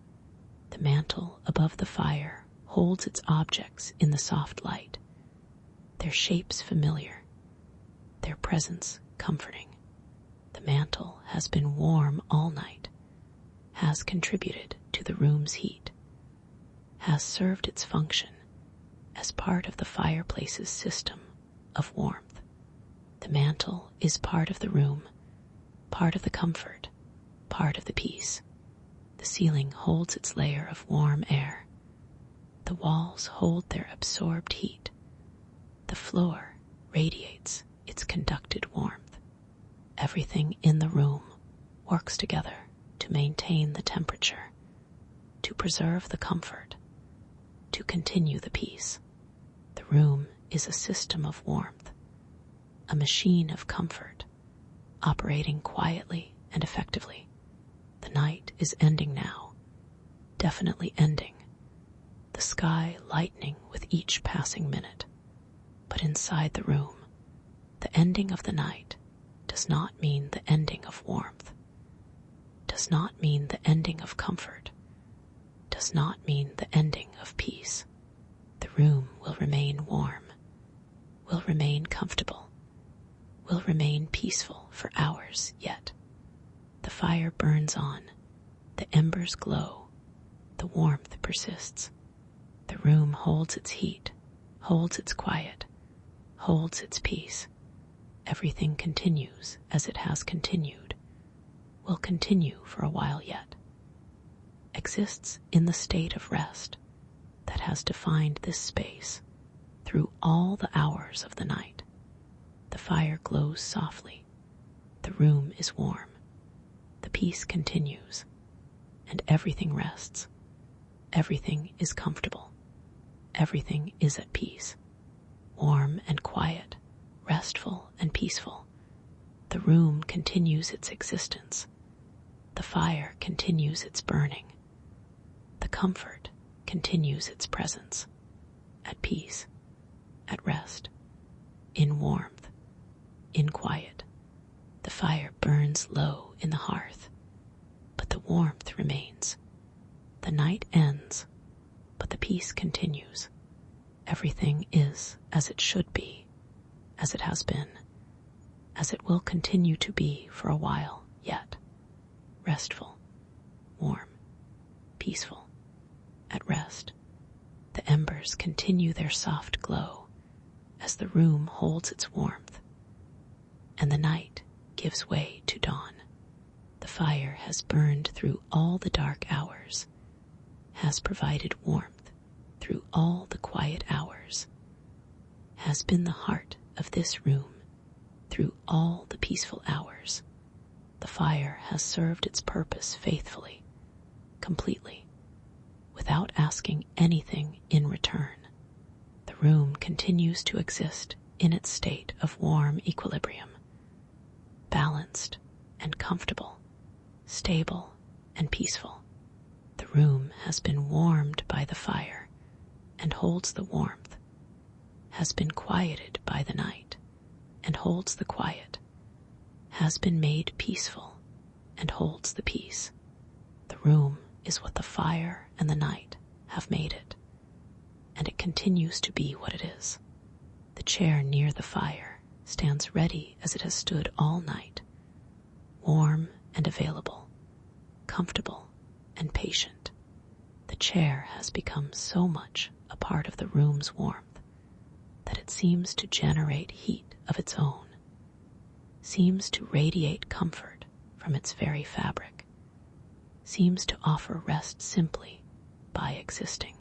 The mantle above the fire holds its objects in the soft light, their shapes familiar, their presence comforting. The mantle has been warm all night, has contributed to the room's heat, has served its function as part of the fireplace's system of warmth. The mantle is part of the room, part of the comfort, part of the peace. The ceiling holds its layer of warm air. The walls hold their absorbed heat. The floor radiates its conducted warmth. Everything in the room works together to maintain the temperature, to preserve the comfort, to continue the peace. The room is a system of warmth, a machine of comfort, operating quietly and effectively. The night is ending now, definitely ending, the sky lightening with each passing minute. But inside the room, the ending of the night does not mean the ending of warmth, does not mean the ending of comfort, does not mean the ending of peace. The room will remain warm, will remain comfortable, will remain peaceful for hours yet. The fire burns on, the embers glow, the warmth persists. The room holds its heat, holds its quiet, holds its peace. Everything continues as it has continued, will continue for a while yet, exists in the state of rest that has defined this space through all the hours of the night. The fire glows softly, the room is warm, the peace continues, and everything rests. Everything is comfortable. Everything is at peace, warm and quiet, restful and peaceful. The room continues its existence. The fire continues its burning. The comfort continues its presence. at peace, at rest, in warmth, in quiet. The fire burns low in the hearth, but the warmth remains. The night ends, but the peace continues. Everything is as it should be, as it has been, as it will continue to be for a while yet. Restful, warm, peaceful, at rest. The embers continue their soft glow as the room holds its warmth, and the night gives way to dawn. The fire has burned through all the dark hours, has provided warmth through all the quiet hours, has been the heart of this room through all the peaceful hours. The fire has served its purpose faithfully, completely, without asking anything in return. The room continues to exist in its state of warm equilibrium, balanced and comfortable, stable and peaceful. The room has been warmed by the fire and holds the warmth, has been quieted by the night and holds the quiet, has been made peaceful and holds the peace. The room is what the fire and the night have made it, and it continues to be what it is. The chair near the fire stands ready as it has stood all night, warm and available, comfortable and patient. The chair has become so much a part of the room's warmth that it seems to generate heat of its own, seems to radiate comfort from its very fabric, seems to offer rest simply by existing.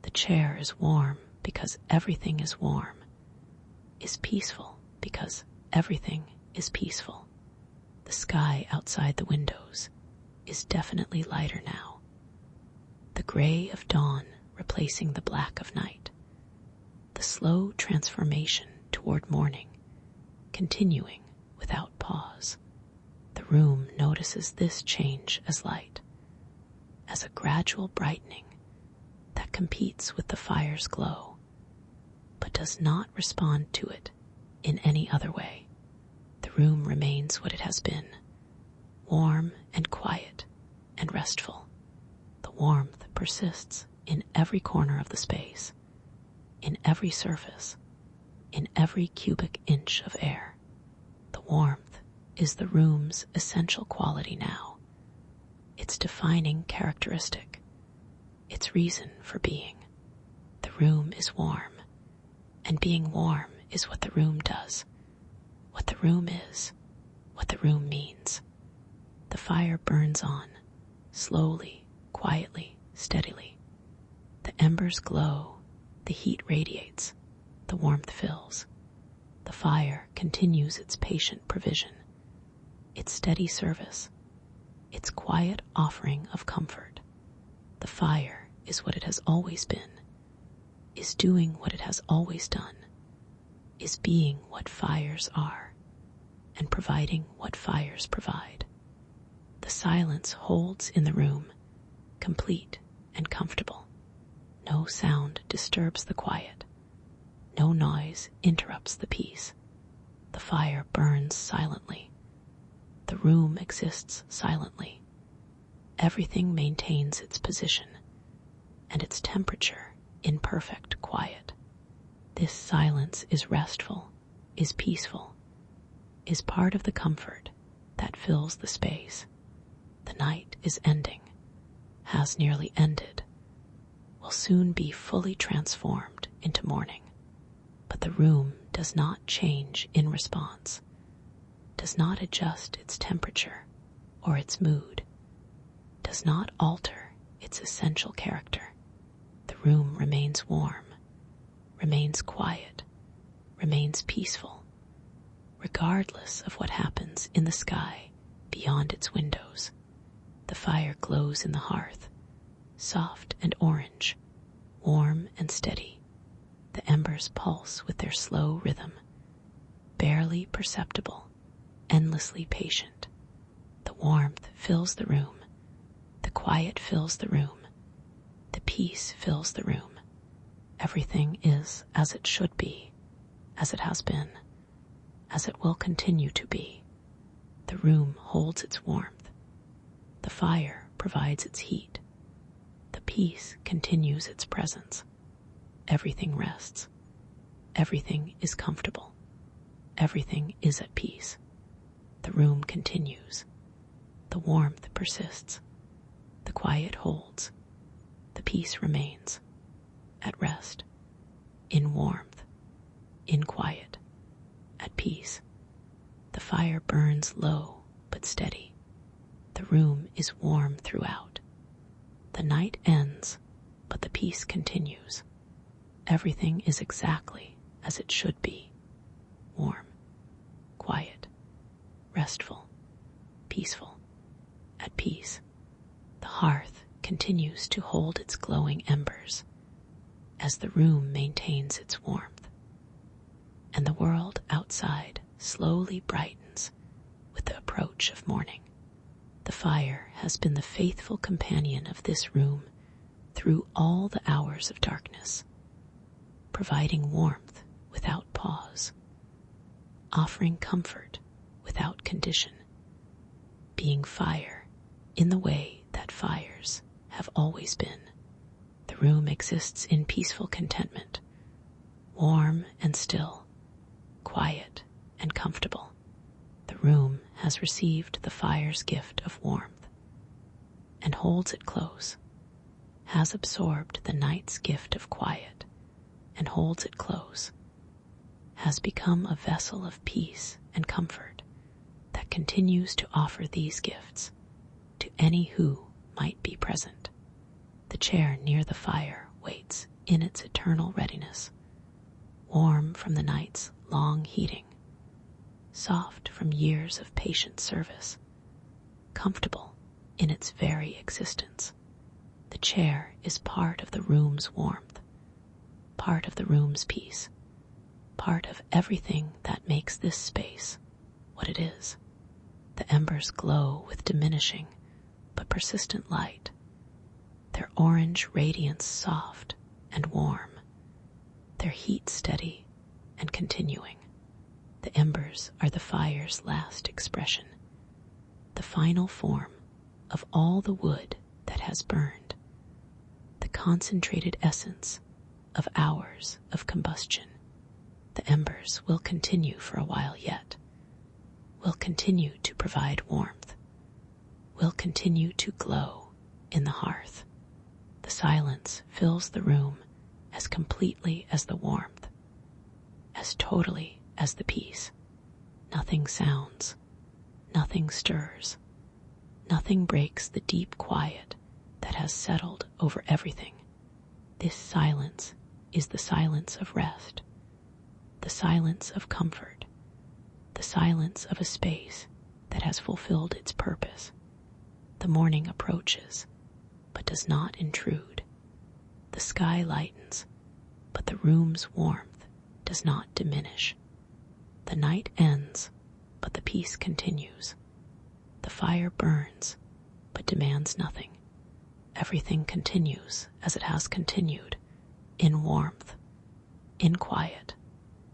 The chair is warm because everything is warm, is peaceful because everything is peaceful. The sky outside the windows is definitely lighter now, the gray of dawn replacing the black of night, the slow transformation toward morning continuing without pause. The room notices this change as light, as a gradual brightening that competes with the fire's glow, but does not respond to it in any other way. The room remains what it has been, warm and quiet and restful. The warmth persists in every corner of the space, in every surface, in every cubic inch of air. The warmth is the room's essential quality now, its defining characteristic, its reason for being. The room is warm, and being warm is what the room does, what the room is, what the room means. The fire burns on, slowly, quietly, steadily. The embers glow, the heat radiates, the warmth fills. The fire continues its patient provision, its steady service, its quiet offering of comfort. The fire is what it has always been, is doing what it has always done, is being what fires are, and providing what fires provide. The silence holds in the room, complete and comfortable. No sound disturbs the quiet. No noise interrupts the peace. The fire burns silently. The room exists silently. Everything maintains its position and its temperature in perfect quiet. This silence is restful, is peaceful, is part of the comfort that fills the space. The night is ending, has nearly ended, will soon be fully transformed into morning. But the room does not change in response, does not adjust its temperature or its mood, does not alter its essential character. The room remains warm, remains quiet, remains peaceful, regardless of what happens in the sky beyond its windows. The fire glows in the hearth, soft and orange, warm and steady. The embers pulse with their slow rhythm, barely perceptible, endlessly patient. The warmth fills the room, the quiet fills the room, the peace fills the room, Everything is as it should be, as it has been, as it will continue to be. The room holds its warmth. The fire provides its heat. The peace continues its presence. Everything rests. Everything is comfortable. Everything is at peace. The room continues. The warmth persists. The quiet holds. The peace remains. At rest. In warmth. In quiet. At peace. The fire burns low but steady. The room is warm throughout. The night ends, but the peace continues. Everything is exactly as it should be. Warm, quiet, restful, peaceful, at peace. The hearth continues to hold its glowing embers as the room maintains its warmth. And the world outside slowly brightens with the approach of morning. The fire has been the faithful companion of this room through all the hours of darkness, providing warmth without pause, offering comfort without condition, being fire in the way that fires have always been. The room exists in peaceful contentment, warm and still, quiet and comfortable. The room has received the fire's gift of warmth and holds it close, has absorbed the night's gift of quiet and holds it close, has become a vessel of peace and comfort that continues to offer these gifts to any who might be present. The chair near the fire waits in its eternal readiness, warm from the night's long heating, soft from years of patient service, comfortable in its very existence. The chair is part of the room's warmth, part of the room's peace, part of everything that makes this space what it is. The embers glow with diminishing but persistent light, their orange radiance soft and warm, their heat steady and continuing. The embers are the fire's last expression, the final form of all the wood that has burned, the concentrated essence of hours of combustion. The embers will continue for a while yet, will continue to provide warmth, will continue to glow in the hearth. The silence fills the room as completely as the warmth, as totally as the peace. Nothing sounds, nothing stirs, nothing breaks the deep quiet that has settled over everything. This silence is the silence of rest, the silence of comfort, the silence of a space that has fulfilled its purpose. The morning approaches, but does not intrude. The sky lightens, but the room's warmth does not diminish. The night ends, but the peace continues. The fire burns, but demands nothing. Everything continues as it has continued, in warmth, in quiet,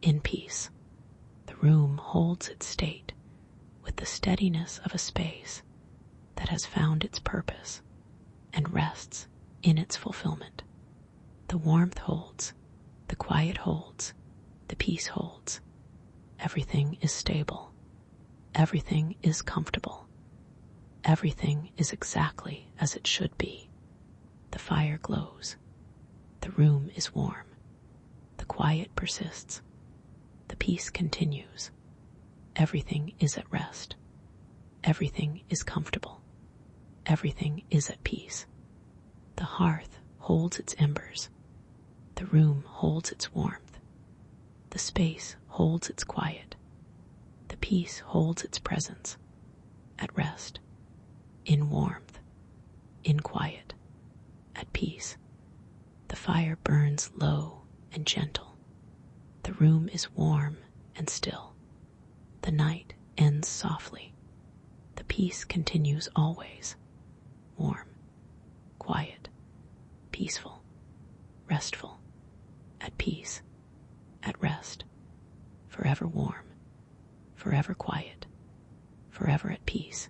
in peace. The room holds its state with the steadiness of a space that has found its purpose and rests in its fulfillment. The warmth holds, the quiet holds, the peace holds. Everything is stable. Everything is comfortable. Everything is exactly as it should be. The fire glows. The room is warm. The quiet persists. The peace continues. Everything is at rest. Everything is comfortable. Everything is at peace. The hearth holds its embers. The room holds its warmth. The space holds its quiet. The peace holds its presence. At rest. In warmth. In quiet. At peace. The fire burns low and gentle. The room is warm and still. The night ends softly. The peace continues always. Warm, quiet, peaceful, restful, at peace, at rest, forever warm, forever quiet, forever at peace.